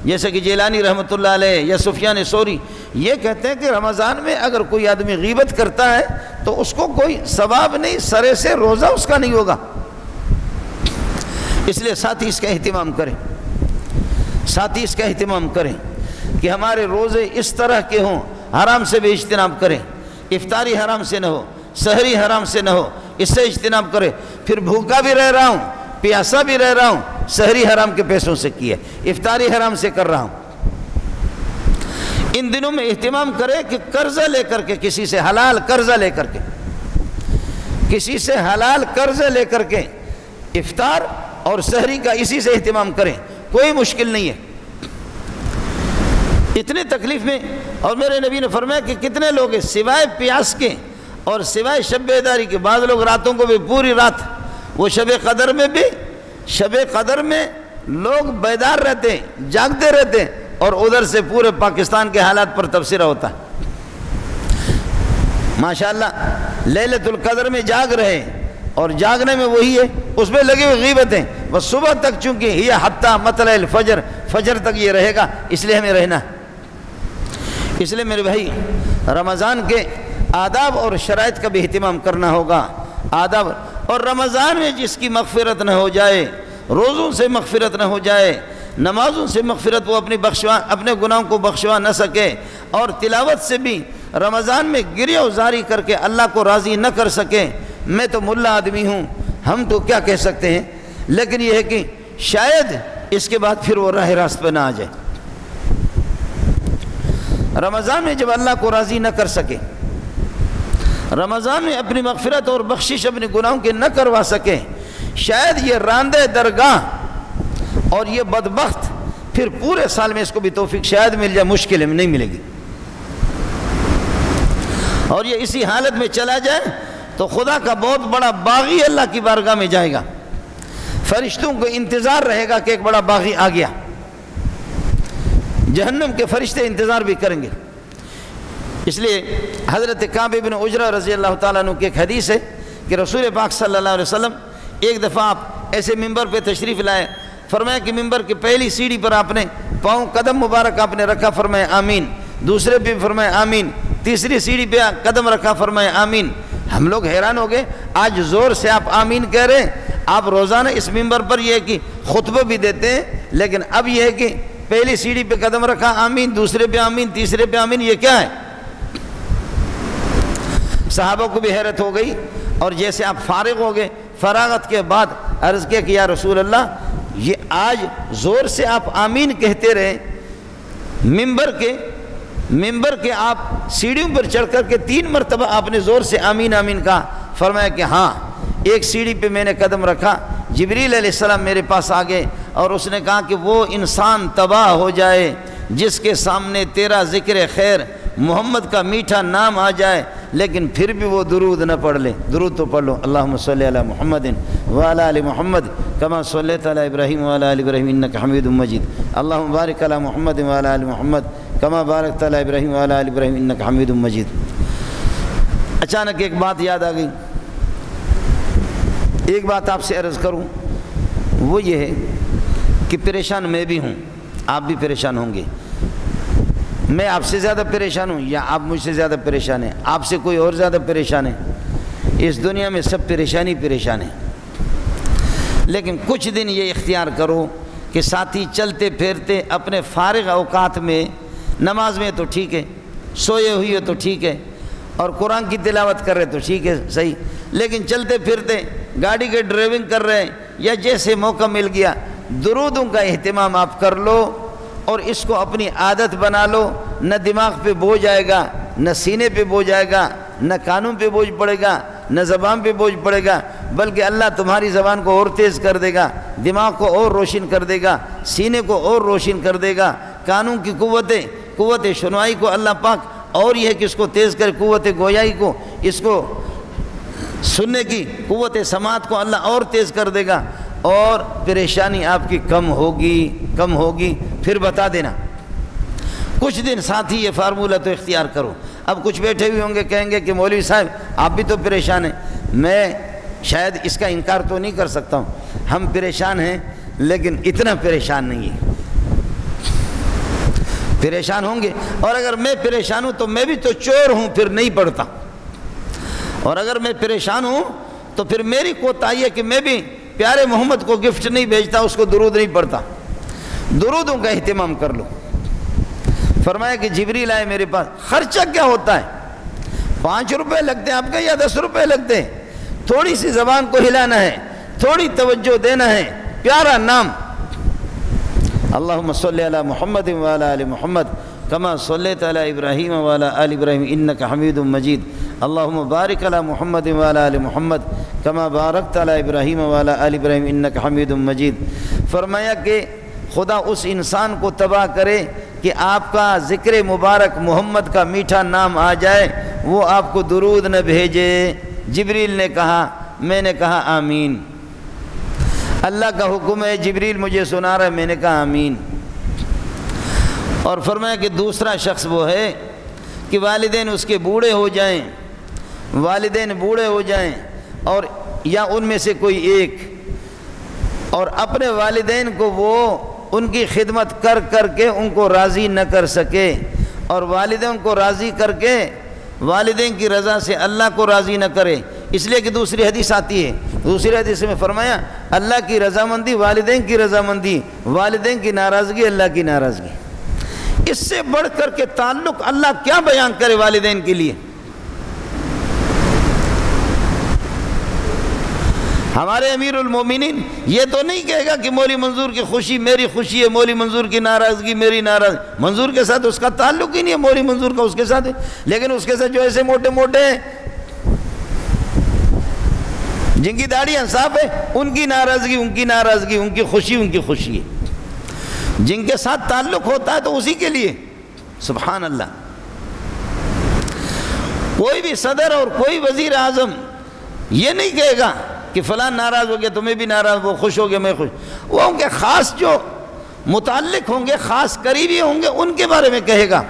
جیسے کہ جیلانی رحمۃ اللہ علیہ یا سفیان ثوری، یہ کہتے ہیں کہ رمضان میں اگر کوئی آدمی غیبت کرتا ہے تو اس کو کوئی ثواب نہیں، سرے سے روزہ اس کا نہیں ہوگا۔ اس لیے ساتھی اس کا اہتمام کریں، ساتھی اس کا اہتمام کریں کہ ہمارے روزے اس طرح کے ہوں، حرام سے بھی اجتناب کریں، افطاری حرام سے نہ ہو، سحری حرام سے نہ ہو، اس سے اجتناب کرے۔ پھر بھوکا بھی رہ رہا ہوں، پیاسا بھی رہ رہا ہوں، سحری حرام کے پیسوں سے کیا، افطاری حرام سے کر رہا ہوں۔ ان دنوں میں اہتمام کرے کہ قرضہ لے کر کے، کسی سے حلال قرضہ لے کر کے، کسی سے حلال قرضہ لے کر کے افطار اور سحری کا اسی سے اہتمام کریں، کوئی مشکل نہیں ہے۔ اتنے تکلیف میں، اور میرے نبی نے فرمایا کہ کتنے لوگ ہیں سوائے پیاس کے اور سوائے شب بیداری کے، بعض لوگ راتوں کو بھی پوری رات، وہ شب قدر میں بھی، شب قدر میں لوگ بیدار رہتے ہیں، جاگتے رہتے ہیں، اور ادھر سے پورے پاکستان کے حالات پر تبصرہ ہوتا ہے۔ ماشاءاللہ لیلۃ القدر میں جاگ رہے ہیں، اور جاگنے میں وہی ہے، اس میں لگے ہوئے غیبتیں، بس صبح تک، چونکہ یہ حتیٰ مطلع الفجر، فجر تک یہ رہے گا، اس لیے ہمیں رہنا ہے۔ اس لیے میرے بھائی، رمضان کے آداب اور شرائط کا بھی اہتمام کرنا ہوگا، آداب۔ اور رمضان میں جس کی مغفرت نہ ہو جائے، روزوں سے مغفرت نہ ہو جائے، نمازوں سے مغفرت، وہ اپنے گناہوں کو بخشوا نہ سکے، اور تلاوت سے بھی رمضان میں گریہ وزاری کر کے اللہ کو راضی نہ کر سکے۔ میں تو ملا آدمی ہوں، ہم تو کیا کہہ سکتے ہیں، لیکن یہ ہے کہ شاید اس کے بعد پھر وہ راہ راست پہ نہ آ جائے۔ رمضان میں جب اللہ کو راضی نہ کر سکے، رمضان میں اپنی مغفرت اور بخشش اپنے گناہوں کے نہ کروا سکے، شاید یہ راندے درگاہ اور یہ بدبخت پھر پورے سال میں اس کو بھی توفیق شاید مل جائے، مشکل میں نہیں ملے گی، اور یہ اسی حالت میں چلا جائے تو خدا کا بہت بڑا باغی اللہ کی بارگاہ میں جائے گا، فرشتوں کو انتظار رہے گا کہ ایک بڑا باغی آ گیا، جہنم کے فرشتے انتظار بھی کریں گے۔ اس لیے حضرت کعب بن عجرہ رضی اللہ تعالیٰ عنہ کی ایک حدیث ہے کہ رسول پاک صلی اللہ علیہ وسلم ایک دفعہ آپ ایسے ممبر پہ تشریف لائے، فرمایا کہ ممبر کی پہلی سیڑھی پر آپ نے پاؤں قدم مبارک آپ نے رکھا، فرمایا آمین، دوسرے پہ فرمایا آمین، تیسری سیڑھی پہ قدم رکھا، فرمایا آمین۔ ہم لوگ حیران ہو گئے، آج زور سے آپ آمین کہہ رہے ہیں، آپ روزانہ اس ممبر پر یہ ہے کہ خطبہ بھی دیتے ہیں، لیکن اب یہ ہے کہ پہلی سیڑھی پہ قدم رکھا آمین، دوسرے پہ آمین، تیسرے پہ آمین، یہ کیا ہے؟ صحابہ کو بھی حیرت ہو گئی، اور جیسے آپ فارغ ہو گئے، فراغت کے بعد عرض کیا کہ یا رسول اللہ، یہ آج زور سے آپ آمین کہتے رہے، ممبر کے آپ سیڑھیوں پر چڑھ کر کے 3 مرتبہ آپ نے زور سے آمین آمین کہا۔ فرمایا کہ ہاں، ایک سیڑھی پہ میں نے قدم رکھا، جبریل علیہ السلام میرے پاس آ گئے اور اس نے کہا کہ وہ انسان تباہ ہو جائے جس کے سامنے تیرا ذکر خیر محمد کا میٹھا نام آ جائے لیکن پھر بھی وہ درود نہ پڑھ لیں. درود تو پڑھ لو. اللہم صلی علی محمد وعلی آل محمد کما صلیت علی ابراہیم وعلی آل ابراہیم انک حمید مجید. اللہم بارک علی محمد وعلی آل محمد کما بارکت علی ابراہیم وعلی آل ابراہیم انک حمید مجید. اچانک ایک بات یاد آ گئی. ایک بات آپ سے عرض کروں، وہ یہ ہے کہ پریشان میں بھی ہوں، آپ بھی پریشان ہوں گے. میں آپ سے زیادہ پریشان ہوں یا آپ مجھ سے زیادہ پریشان ہیں؟ آپ سے کوئی اور زیادہ پریشان ہے؟ اس دنیا میں سب پریشان ہیں. لیکن کچھ دن یہ اختیار کرو کہ ساتھی چلتے پھرتے اپنے فارغ اوقات میں، نماز میں تو ٹھیک ہے، سوئے ہوئے تو ٹھیک ہے، اور قرآن کی تلاوت کر رہے تو ٹھیک ہے صحیح، لیکن چلتے پھرتے گاڑی کے ڈرائیونگ کر رہے ہیں یا جیسے موقع مل گیا درودوں کا اہتمام آپ کر لو اور اس کو اپنی عادت بنا لو. نہ دماغ پہ بوجھ آئے گا، نہ سینے پہ بوجھ آئے گا، نہ کانوں پہ بوجھ پڑے گا، نہ زبان پہ بوجھ پڑے گا، بلکہ اللہ تمہاری زبان کو اور تیز کر دے گا، دماغ کو اور روشن کر دے گا، سینے کو اور روشن کر دے گا، کانوں کی قوت سنوائی کو اللہ پاک اور یہ ہے کہ اس کو تیز کرے، قوت گویائی کو، اس کو سننے کی قوت سماعت کو اللہ اور تیز کر دے گا، اور پریشانی آپ کی کم ہوگی. پھر بتا دینا. کچھ دن ساتھ ہی یہ فارمولہ تو اختیار کرو. اب کچھ بیٹھے ہوئے ہوں گے کہیں گے کہ مولوی صاحب آپ بھی تو پریشان ہیں. میں شاید اس کا انکار تو نہیں کر سکتا ہوں، ہم پریشان ہیں لیکن اتنا پریشان نہیں ہے. پریشان ہوں گے، اور اگر میں پریشان ہوں تو میں بھی تو چور ہوں، پھر نہیں پڑھتا. اور اگر میں پریشان ہوں تو پھر میری کوتاہی ہے کہ میں بھی پیارے محمد کو گفٹ نہیں بھیجتا، اس کو درود نہیں پڑھتا. درودوں کا اہتمام کر لو. فرمایا کہ جبریل آئے میرے پاس. خرچہ کیا ہوتا ہے؟ 5 روپے لگتے ہیں آپ کا یا 10 روپے لگتے ہیں؟ تھوڑی سی زبان کو ہلانا ہے، تھوڑی توجہ دینا ہے، پیارا نام اللہم صلی علی محمد وعلی آل محمد کما صلیت علی ابراہیم وعلی آل ابراہیم انک حمید مجید. اللہم بارک علی محمد وعلی آل محمد کما بارکت علی ابراہیم وعلی آل ابراہیم انک حمید مجید. فرمایا کہ خدا اس انسان کو تباہ کرے کہ آپ کا ذکر مبارک محمد کا میٹھا نام آ جائے، وہ آپ کو درود نہ بھیجے. جبریل نے کہا، میں نے کہا آمین. اللہ کا حکم ہے، جبریل مجھے سنا رہا ہے، میں نے کہا آمین. اور فرمایا کہ دوسرا شخص وہ ہے کہ والدین اس کے بوڑھے ہو جائیں اور یا ان میں سے کوئی ایک، اور اپنے والدین کو وہ ان کی خدمت کر کے ان کو راضی نہ کر سکے، اور والدین کو راضی کر کے والدین کی رضا سے اللہ کو راضی نہ کرے. اس لیے کہ دوسری حدیث آتی ہے، دوسری حدیث میں فرمایا اللہ کی رضامندی والدین کی رضامندی، والدین کی ناراضگی اللہ کی ناراضگی. اس سے بڑھ کر کے تعلق اللہ کیا بیان کرے والدین کے لیے. ہمارے امیر المومنین یہ تو نہیں کہے گا کہ مولوی منظور کی خوشی میری خوشی ہے، مولوی منظور کی ناراضگی میری ناراضگی. منظور کے ساتھ اس کا تعلق ہی نہیں ہے، مولوی منظور کا اس کے ساتھ ہے. لیکن اس کے ساتھ جو ایسے موٹے موٹے ہیں جن کی داڑھیاں صاف ہے، ان کی ناراضگی ان کی خوشی ہے. جن کے ساتھ تعلق ہوتا ہے تو اسی کے لیے. سبحان اللہ. کوئی بھی صدر اور کوئی وزیر اعظم یہ نہیں کہے گا کہ فلاں ناراض ہو گیا تو میں بھی ناراض، وہ خوش ہو گیا میں خوش. وہ ان کے خاص جو متعلق ہوں گے، خاص قریبی ہوں گے، ان کے بارے میں کہے گا.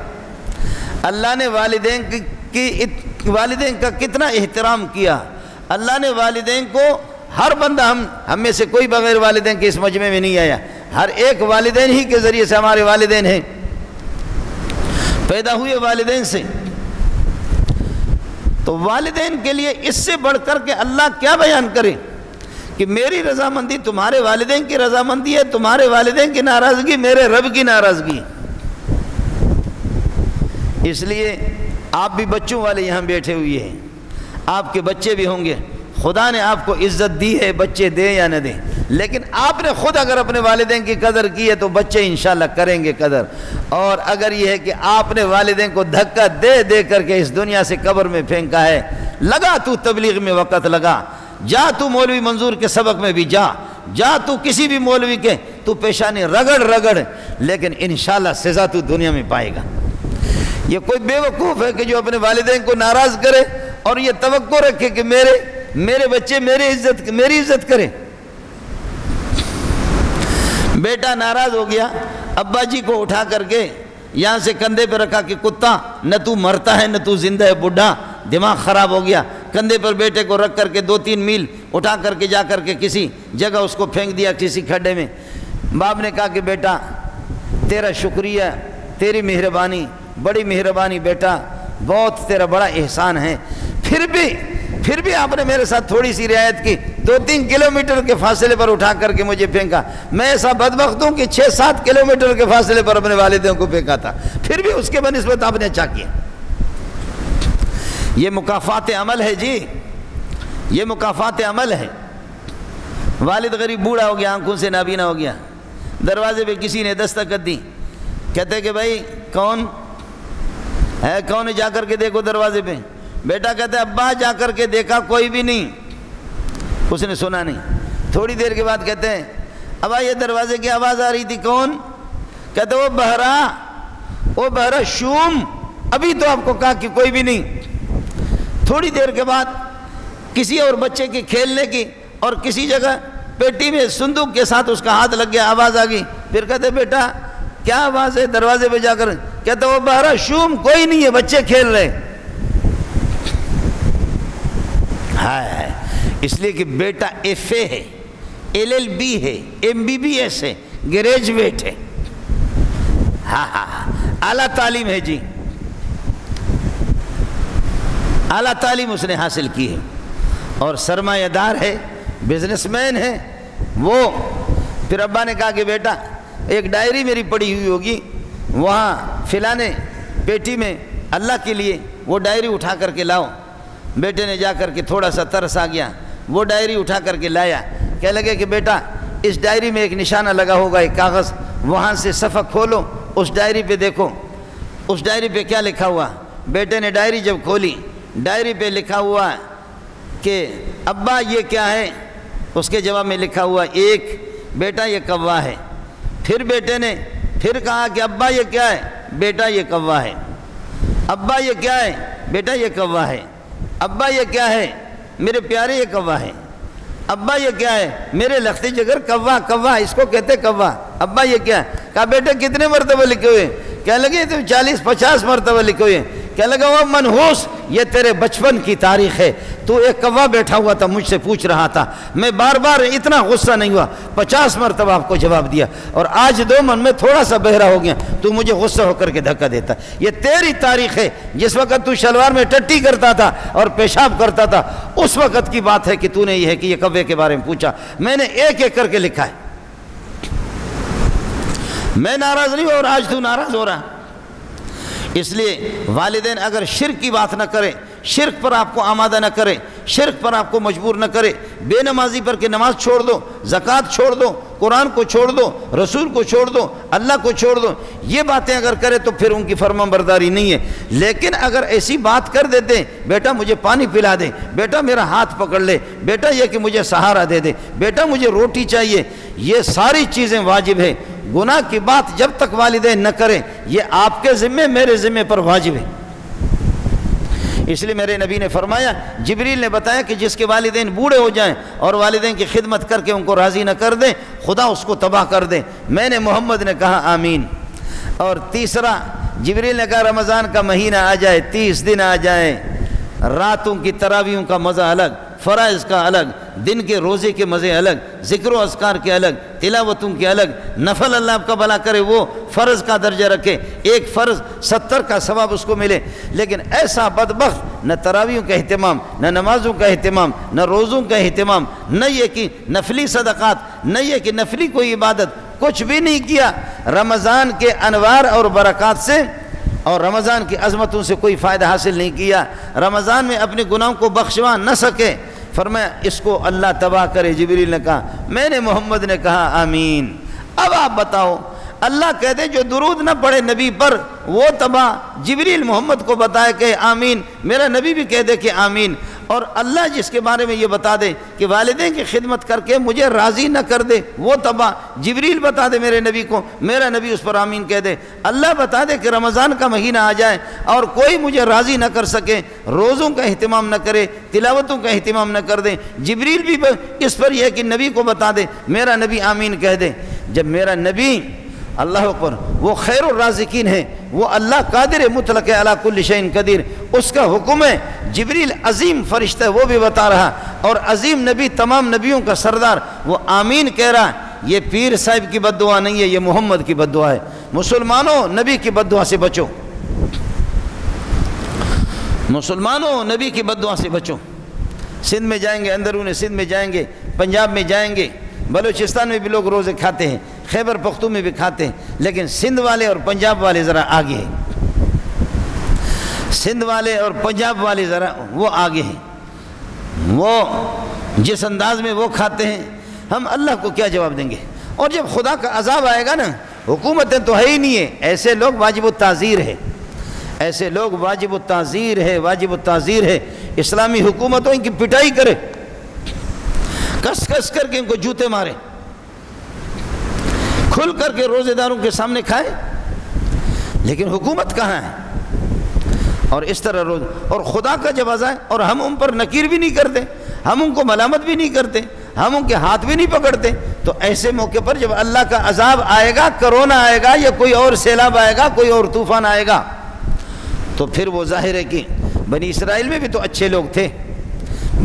اللہ نے والدین کا کتنا احترام کیا. اللہ نے والدین کو، ہر بندہ ہم میں سے کوئی بغیر والدین کے اس مجمع میں نہیں آیا. ہر ایک والدین ہی کے ذریعے سے ہمارے والدین ہیں، پیدا ہوئے والدین سے. تو والدین کے لیے اس سے بڑھ کر کے اللہ کیا بیان کرے کہ میری رضامندی تمہارے والدین کی رضامندی ہے، تمہارے والدین کی ناراضگی میرے رب کی ناراضگی. اس لیے آپ بھی بچوں والے یہاں بیٹھے ہوئے ہیں، آپ کے بچے بھی ہوں گے. خدا نے آپ کو عزت دی ہے، بچے دیں یا نہ دیں، لیکن آپ نے خود اگر اپنے والدین کی قدر کی ہے تو بچے انشاءاللہ کریں گے قدر. اور اگر یہ ہے کہ آپ نے والدین کو دھکا دے دے کر کے اس دنیا سے قبر میں پھینکا ہے، لگا تو تبلیغ میں وقت لگا، جا تو مولوی منظور کے سبق میں بھی جا تو کسی بھی مولوی کے، تو پیشانی رگڑ، لیکن انشاءاللہ سزا تو دنیا میں پائے گا. یہ کوئی بیوقوف ہے کہ جو اپنے والدین کو ناراض کرے اور یہ توقع رکھے کہ میرے بچے میری عزت کرے۔ بیٹا ناراض ہو گیا، ابا جی کو اٹھا کر کے یہاں سے کندھے پہ رکھا کہ کتا نہ تو مرتا ہے نہ تو زندہ ہے، بڈھا دماغ خراب ہو گیا۔ کندھے پر بیٹے کو رکھ کر کے 2-3 میل اٹھا کر کے جا کر کے کسی جگہ اس کو پھینک دیا، کسی کھڈے میں۔ باپ نے کہا کہ بیٹا تیرا شکریہ، تیری مہربانی، بڑی مہربانی بیٹا، بہت تیرا بڑا احسان ہے، پھر بھی آپ نے میرے ساتھ تھوڑی سی رعایت کی، 2-3 کلومیٹر کے فاصلے پر اٹھا کر کے مجھے پھینکا۔ میں ایسا بدبخت ہوں کہ 6-7 کلومیٹر کے فاصلے پر اپنے والدین کو پھینکا تھا، پھر بھی اس کے بنسبت آپ نے اچھا کیا۔ یہ مکافات عمل ہے جی، یہ مکافات عمل ہے۔ والد غریب بوڑھا ہو گیا، آنکھوں سے نابینا ہو گیا، دروازے پہ کسی نے دستک دی، کہتے کہ بھائی کون ہے، کون ہے، جا کر کے دیکھو دروازے پہ۔ بیٹا کہتا ہے ابا جا کر کے دیکھا کوئی بھی نہیں، اس نے سنا نہیں۔ تھوڑی دیر کے بعد کہتے ہیں ابا یہ دروازے کی آواز آ رہی تھی کون؟ کہتے وہ بہرا شوم، ابھی تو آپ کو کہا کہ کوئی بھی نہیں۔ تھوڑی دیر کے بعد کسی اور بچے کے کھیلنے کی اور کسی جگہ پیٹی میں صندوق کے ساتھ اس کا ہاتھ لگ گیا، آواز آ گئی۔ پھر کہتے بیٹا کیا آواز ہے؟ دروازے پہ جا کر کہتے وہ بہرا شوم، کوئی نہیں ہے، بچے کھیل رہے۔ ہائے، اس لیے کہ بیٹا ایف اے ہے، LLB ہے، MBBS ہے، گریجویٹ ہے، اعلیٰ تعلیم ہے جی، اعلیٰ تعلیم اس نے حاصل کی ہے اور سرمایہ دار ہے، بزنس مین ہے وہ۔ پھر ابا نے کہا کہ بیٹا ایک ڈائری میری پڑی ہوئی ہوگی، وہاں فلانے پیٹی میں اللہ کے لیے وہ ڈائری اٹھا کر کے لاؤ۔ بیٹے نے جا کر کے تھوڑا سا ترس آ گیا، وہ ڈائری اٹھا کر کے لایا، کہنے لگے کہ بیٹا اس ڈائری میں ایک نشانہ لگا ہوگا، ایک کاغذ، وہاں سے صفحہ کھولو، اس ڈائری پہ دیکھو، اس ڈائری پہ کیا لکھا ہوا۔ بیٹے نے ڈائری جب کھولی، ڈائری پہ لکھا ہوا کہ ابا یہ کیا ہے؟ اس کے جواب میں لکھا ہوا 1، بیٹا یہ کوا ہے۔ پھر بیٹے نے پھر کہا کہ ابا یہ کیا ہے؟ بیٹا یہ کوا ہے۔ ابا یہ کیا ہے؟ بیٹا یہ کوا ہے۔ ابا یہ کیا ہے؟ میرے پیارے یہ کوا ہے۔ ابا یہ کیا ہے؟ میرے لختی جگر کوا، اس کو کہتے کوا۔ ابا یہ کیا ہے؟ کہا بیٹے کتنے مرتبہ لکھے ہوئے؟ کہنے لگے تو 40-50 مرتبہ لکھے ہوئے۔ کہنے لگا وہ منحوس، یہ تیرے بچپن کی تاریخ ہے، تو ایک کوا بیٹھا ہوا تھا مجھ سے پوچھ رہا تھا، میں بار بار اتنا غصہ نہیں ہوا، 50 مرتبہ آپ کو جواب دیا، اور آج 2 من میں تھوڑا سا بہرا ہو گیا، تو مجھے غصہ ہو کر کے دھکا دیتا۔ یہ تیری تاریخ ہے، جس وقت تو شلوار میں ٹٹی کرتا تھا اور پیشاب کرتا تھا، اس وقت کی بات ہے کہ تو نے یہ ہے کہ یہ کوے کے بارے میں پوچھا۔ میں نے ایک ایک کر کے لکھا ہے، میں ناراض نہیں ہوں اور آج تو ناراض ہو رہا۔ اس لیے والدین اگر شرک کی بات نہ کرے، شرک پر آپ کو آمادہ نہ کرے، شرک پر آپ کو مجبور نہ کرے، بے نمازی پر کہ نماز چھوڑ دو، زکوٰۃ چھوڑ دو، قرآن کو چھوڑ دو، رسول کو چھوڑ دو، اللہ کو چھوڑ دو، یہ باتیں اگر کرے تو پھر ان کی فرمان برداری نہیں ہے۔ لیکن اگر ایسی بات کر دیتے ہیں، بیٹا مجھے پانی پلا دے، بیٹا میرا ہاتھ پکڑ لے، بیٹا یہ کہ مجھے سہارا دے دے، بیٹا مجھے روٹی چاہیے، یہ ساری چیزیں واجب ہے۔ گناہ کی بات جب تک والدین نہ کریں، یہ آپ کے ذمہ میرے ذمہ پر واجب ہے۔ اس لیے میرے نبی نے فرمایا، جبریل نے بتایا کہ جس کے والدین بوڑھے ہو جائیں اور والدین کی خدمت کر کے ان کو راضی نہ کر دیں، خدا اس کو تباہ کر دے۔ میں نے محمد نے کہا آمین۔ اور تیسرا، جبریل نے کہا رمضان کا مہینہ آ جائے، 30 دن آ جائیں، راتوں کی تراویحوں کا مزہ الگ، فرائض کا الگ، دن کے روزے کے مزے الگ، ذکر و اذکار کے الگ، تلاوتوں کے الگ، نفل اللہ آپ کا بھلا کرے وہ فرض کا درجہ رکھے، ایک فرض 70 کا ثواب اس کو ملے۔ لیکن ایسا بدبخت نہ تراویحوں کا اہتمام، نہ نمازوں کا اہتمام، نہ روزوں کا اہتمام، نہ یہ کہ نفلی صدقات، نہ یہ کہ نفلی کوئی عبادت، کچھ بھی نہیں کیا۔ رمضان کے انوار اور برکات سے اور رمضان کی عظمتوں سے کوئی فائدہ حاصل نہیں کیا، رمضان میں اپنے گناہوں کو بخشوا نہ سکے۔ فرمایا اس کو اللہ تباہ کرے۔ جبریل نے کہا، میں نے محمد نے کہا آمین۔ اب آپ بتاؤ، اللہ کہتے جو درود نہ پڑھے نبی پر وہ تباہ، جبریل محمد کو بتائے کہ آمین، میرا نبی بھی کہہ دے کہ آمین، اور اللہ جس کے بارے میں یہ بتا دے کہ والدین کی خدمت کر کے مجھے راضی نہ کر دے وہ تباہ، جبریل بتا دے میرے نبی کو، میرا نبی اس پر آمین کہہ دے، اللہ بتا دے کہ رمضان کا مہینہ آ جائے اور کوئی مجھے راضی نہ کر سکے، روزوں کا اہتمام نہ کرے، تلاوتوں کا اہتمام نہ کر دے، جبریل بھی اس پر یہ کہ نبی کو بتا دے، میرا نبی آمین کہہ دے۔ جب میرا نبی اللہ اکبر وہ خیر الرازقین ہے، وہ اللہ قادر مطلق علی کل شیء قدیر، اس کا حکم ہے، جبریل عظیم فرشتہ وہ بھی بتا رہا، اور عظیم نبی تمام نبیوں کا سردار وہ آمین کہہ رہا ہے۔ یہ پیر صاحب کی بد دعا نہیں ہے، یہ محمد کی بد دعا ہے۔ مسلمانوں نبی کی بد دعا سے بچو، مسلمانوں نبی کی بد دعا سے بچو۔ سندھ میں جائیں گے، اندرون سندھ میں جائیں گے، پنجاب میں جائیں گے، بلوچستان میں بھی لوگ روزے کھاتے ہیں، خیبر پختون میں بھی کھاتے ہیں، لیکن سندھ والے اور پنجاب والے ذرا آگے ہیں، سندھ والے اور پنجاب والے ذرا وہ آگے ہیں، وہ جس انداز میں وہ کھاتے ہیں ہم اللہ کو کیا جواب دیں گے؟ اور جب خدا کا عذاب آئے گا نا، حکومتیں تو ہے ہی نہیں ہے، ایسے لوگ واجب التعزیر ہے، ایسے لوگ واجب التعزیر ہے، واجب التعزیر ہے۔ اسلامی حکومتوں ان کی پٹائی کرے، کس کس کر کے ان کو جوتے مارے، کھل کر کے روزے داروں کے سامنے کھائے، لیکن حکومت کہاں ہے؟ اور اس طرح روز اور خدا کا جب عذاب، اور ہم ان پر نکیر بھی نہیں کرتے، ہم ان کو ملامت بھی نہیں کرتے، ہم ان کے ہاتھ بھی نہیں پکڑتے، تو ایسے موقع پر جب اللہ کا عذاب آئے گا، کرونا آئے گا یا کوئی اور سیلاب آئے گا، کوئی اور طوفان آئے گا، تو پھر وہ ظاہر ہے کہ بنی اسرائیل میں بھی تو اچھے لوگ تھے،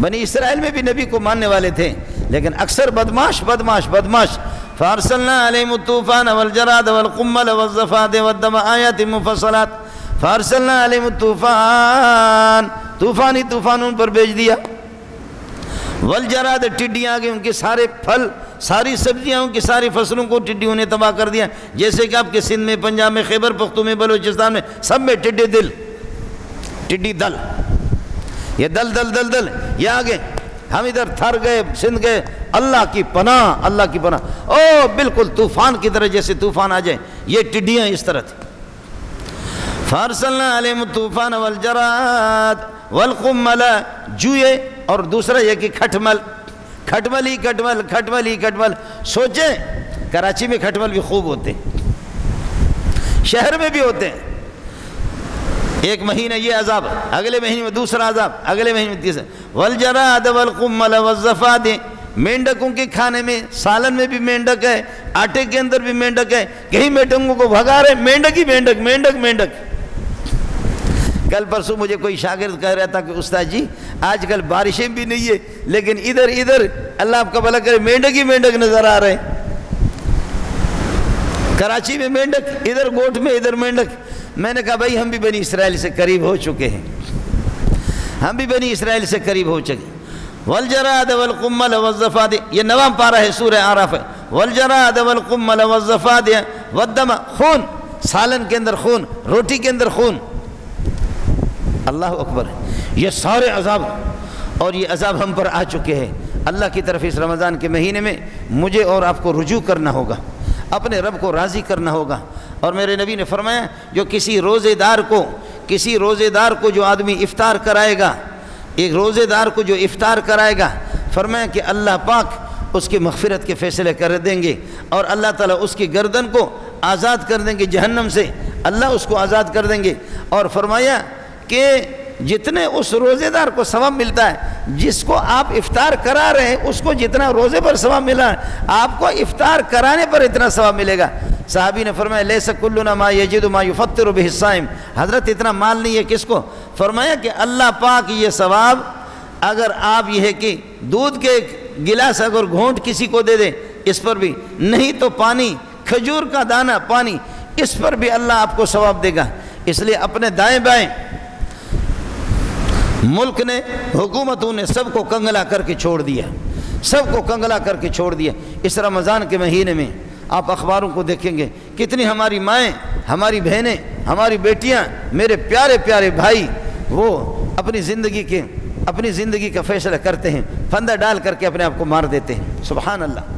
بنی اسرائیل میں بھی نبی کو ماننے والے تھے، لیکن اکثر بدماش بدماش بدماش۔ فارسلنا علیہم الطوفان والجراد والقمل والضفادع والدم آیات مفصلات، فارسلنا علیہم الطوفان، طوفانی طوفان ان پر بھیج دیا، والجراد ٹڈیاں آ گئی، ان کے سارے پھل ساری سبزیاں ان کی ساری فصلوں کو ٹڈیوں نے تباہ کر دیا، جیسے کہ آپ کے سندھ میں، پنجاب میں، خیبر پختون میں، بلوچستان میں، سب میں ٹڈی دل، ٹڈی دل، یہ دل دل دل دل یہ آگے، ہم ادھر تھر گئے، سندھ گئے، اللہ کی پناہ، اللہ کی پناہ، او بالکل طوفان کی طرح جیسے طوفان آ جائے، یہ ٹڈیاں اس طرح تھی۔ فارسلنا علیہم الطوفان والجراد والقمل، جوئے، اور دوسرا یہ کہ کھٹمل، کھٹمل ہی کھٹمل، کھٹمل ہی کھٹمل۔ سوچیں کراچی میں کھٹمل بھی خوب ہوتے ہیں، شہر میں بھی ہوتے ہیں، ایک مہینہ یہ عذاب، اگلے مہینے میں دوسرا عذاب، اگلے مہینے میں تیسرا۔ والجراد والقمل والضفادع، مینڈکوں کے کھانے میں، سالن میں بھی مینڈک ہے، آٹے کے اندر بھی مینڈک ہے، کہیں مینڈکوں کو بھگا رہے، مینڈک ہی مینڈک، مینڈک مینڈک۔ کل پرسوں مجھے کوئی شاگرد کہہ رہا تھا کہ استاد جی آج کل بارشیں بھی نہیں ہے، لیکن ادھر ادھر اللہ آپ کا بھلا کرے مینڈک ہی مینڈک نظر آ رہے ہیں، کراچی میں مینڈک، ادھر گوٹھ میں، ادھر مینڈک۔ میں نے کہا بھائی ہم بھی بنی اسرائیل سے قریب ہو چکے ہیں، ہم بھی بنی اسرائیل سے قریب ہو چکے۔ والجراد والقمل والضفادع، یہ 9واں پارہ ہے سورہ اعراف ہے۔ والجراد والقمل والضفادع والدم، خون، سالن کے اندر خون، روٹی کے اندر خون، اللہ اکبر۔ یہ سارے عذاب، اور یہ عذاب ہم پر آ چکے ہیں۔ اللہ کی طرف اس رمضان کے مہینے میں مجھے اور آپ کو رجوع کرنا ہوگا، اپنے رب کو راضی کرنا ہوگا۔ اور میرے نبی نے فرمایا جو کسی روزے دار کو جو آدمی افطار کرائے گا، ایک روزے دار کو جو افطار کرائے گا، فرمایا کہ اللہ پاک اس کی مغفرت کے فیصلے کر دیں گے، اور اللہ تعالیٰ اس کی گردن کو آزاد کر دیں گے جہنم سے، اللہ اس کو آزاد کر دیں گے۔ اور فرمایا کہ جتنے اس روزے دار کو ثواب ملتا ہے، جس کو آپ افطار کرا رہے ہیں اس کو جتنا روزے پر ثواب ملا ہے، آپ کو افطار کرانے پر اتنا ثواب ملے گا۔ صحابی نے فرمایا لیس کلنا ما یجد ما یفطر بہ الصائم، حضرت اتنا مال نہیں ہے کس کو؟ فرمایا کہ اللہ پاک یہ ثواب اگر آپ یہ ہے کہ دودھ کے گلاس اگر گھونٹ کسی کو دے دیں اس پر بھی، نہیں تو پانی، کھجور کا دانہ پانی، اس پر بھی اللہ آپ کو ثواب دے گا۔ اس لیے اپنے دائیں بائیں ملک نے، حکومتوں نے سب کو کنگلا کر کے چھوڑ دیا، سب کو کنگلا کر کے چھوڑ دیا۔ اس رمضان کے مہینے میں آپ اخباروں کو دیکھیں گے کتنی ہماری مائیں، ہماری بہنیں، ہماری بیٹیاں، میرے پیارے پیارے بھائی، وہ اپنی زندگی کا فیصلہ کرتے ہیں، پھندہ ڈال کر کے اپنے آپ کو مار دیتے ہیں۔ سبحان اللہ۔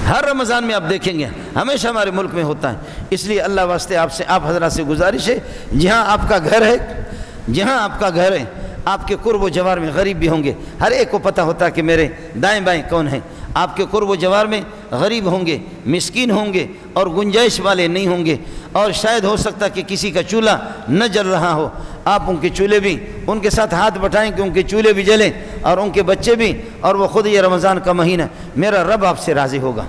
ہر رمضان میں آپ دیکھیں گے، ہمیشہ ہمارے ملک میں ہوتا ہے۔ اس لیے اللہ واسطے آپ حضرات سے گزارش ہے، جہاں آپ کا گھر ہے، آپ کے قرب و جوار میں غریب بھی ہوں گے، ہر ایک کو پتہ ہوتا کہ میرے دائیں بائیں کون ہیں۔ آپ کے قرب و جوار میں غریب ہوں گے، مسکین ہوں گے اور گنجائش والے نہیں ہوں گے، اور شاید ہو سکتا کہ کسی کا چولہا نہ جل رہا ہو، آپ ان کے چولہے بھی ان کے ساتھ ہاتھ بٹائیں کہ ان کے چولہے بھی جلیں اور ان کے بچے بھی، اور وہ خود یہ رمضان کا مہینہ میرا رب آپ سے راضی ہوگا،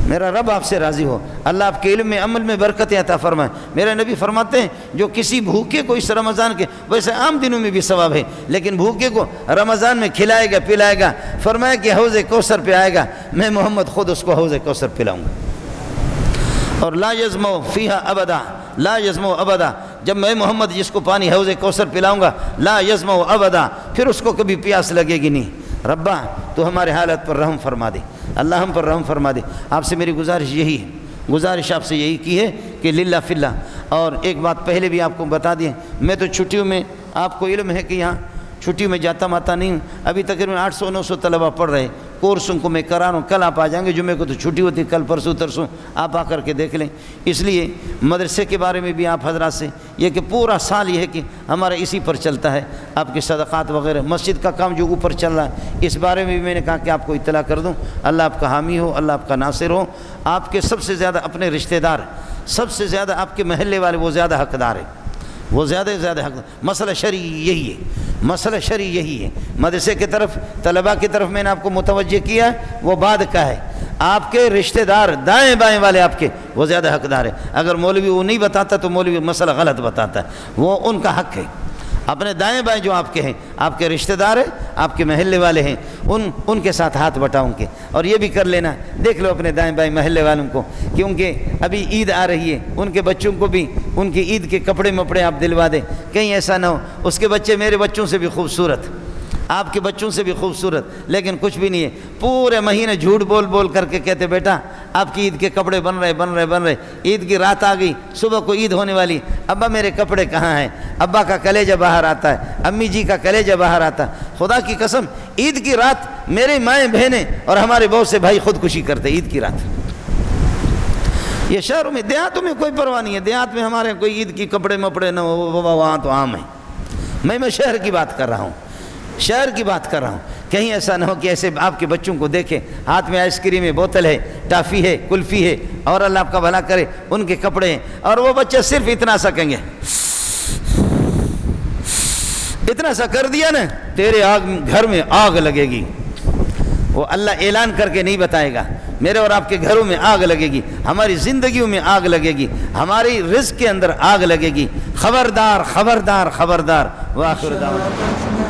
میرا رب آپ سے راضی ہو، اللہ آپ کے علم میں عمل میں برکت عطا فرمائے۔ میرے نبی فرماتے ہیں جو کسی بھوکے کو اس رمضان کے، ویسے عام دنوں میں بھی ثواب ہے لیکن بھوکے کو رمضان میں کھلائے گا پلائے گا، فرمایا کہ حوض کوثر پہ آئے گا، میں محمد خود اس کو حوض کوثر پلاؤں گا، اور لا یظمأ فیہا ابدا، لا یظمأ ابدا، جب میں محمد جس کو پانی حوض کوثر پلاؤں گا لا یظمأ ابدا، پھر اس کو کبھی پیاس لگے گی نہیں۔ ربا تو ہمارے حالت پر رحم فرما دے، اللہ ہم پر رحم فرما دے۔ آپ سے میری گزارش یہی ہے، گزارش آپ سے یہی کی ہے کہ للہ فی اللہ۔ اور ایک بات پہلے بھی آپ کو بتا دیں، میں تو چھٹیوں میں، آپ کو علم ہے کہ یہاں چھٹیوں میں جاتا ماتا نہیں ہوں، ابھی تقریباً 800-900 طلبہ پڑھ رہے، کورسوں کو میں کرا رہا ہوں، کل آپ آ جائیں گے، جمعے کو تو چھٹی ہوتی، کل پرسوں ترسوں آپ آ کر کے دیکھ لیں۔ اس لیے مدرسے کے بارے میں بھی آپ حضرات سے یہ کہ پورا سال یہ ہے کہ ہمارا اسی پر چلتا ہے، آپ کے صدقات وغیرہ، مسجد کا کام جو اوپر چل رہا ہے اس بارے میں بھی میں نے کہا کہ آپ کو اطلاع کر دوں۔ اللہ آپ کا حامی ہو، اللہ آپ کا ناصر ہو۔ آپ کے سب سے زیادہ اپنے رشتہ دار، سب سے زیادہ آپ کے محلے والے وہ زیادہ حقدار ہیں، وہ زیادہ حق۔ مسئلہ شرعی یہی ہے، مسئلہ شرعی یہی ہے۔ مدرسے کی طرف، طلباء کی طرف میں نے آپ کو متوجہ کیا ہے، وہ بعد کا ہے۔ آپ کے رشتہ دار دائیں بائیں والے آپ کے وہ زیادہ حقدار ہے۔ اگر مولوی وہ نہیں بتاتا تو مولوی مسئلہ غلط بتاتا ہے، وہ ان کا حق ہے۔ اپنے دائیں بائیں جو آپ کے ہیں، آپ کے رشتہ دار ہیں، آپ کے محلے والے ہیں، ان کے ساتھ ہاتھ بٹاؤں کے، اور یہ بھی کر لینا، دیکھ لو اپنے دائیں بائیں محلے والوں کو، کیونکہ ابھی عید آ رہی ہے، ان کے بچوں کو بھی ان کی عید کے کپڑے مپڑے آپ دلوا دیں، کہیں ایسا نہ ہو اس کے بچے میرے بچوں سے بھی خوبصورت، آپ کے بچوں سے بھی خوبصورت، لیکن کچھ بھی نہیں ہے، پورے مہینے جھوٹ بول بول کر کے کہتے بیٹا آپ کی عید کے کپڑے بن رہے، عید کی رات آ گئی، صبح کو عید ہونے والی، ابا میرے کپڑے کہاں ہیں؟ ابا کا کلیجہ باہر آتا ہے، امی جی کا کلیجہ باہر آتا ہے۔ خدا کی قسم عید کی رات میرے مائیں بہنیں اور ہمارے بہت سے بھائی خودکشی کرتے عید کی رات۔ یہ شہروں میں، دیہاتوں میں کوئی پرواہ نہیں ہے، دیہات میں ہمارے کوئی عید کی کپڑے مپڑے نہ ہو، وہاں تو عام ہے۔ میں شہر کی بات کر رہا ہوں، شہر کی بات کر رہا ہوں، کہیں ایسا نہ ہو کہ ایسے آپ کے بچوں کو دیکھیں ہاتھ میں آئس کریم ہے، بوتل ہے، ٹافی ہے، کلفی ہے، اور اللہ آپ کا بھلا کرے ان کے کپڑے ہیں، اور وہ بچے صرف اتنا سا کہیں گے، اتنا سا کر دیا نا تیرے گھر میں آگ لگے گی۔ وہ اللہ اعلان کر کے نہیں بتائے گا، میرے اور آپ کے گھروں میں آگ لگے گی، ہماری زندگیوں میں آگ لگے گی، ہماری رزق کے اندر آگ لگے گی۔ خبردار خبردار خبردار۔ وآخر دعوانا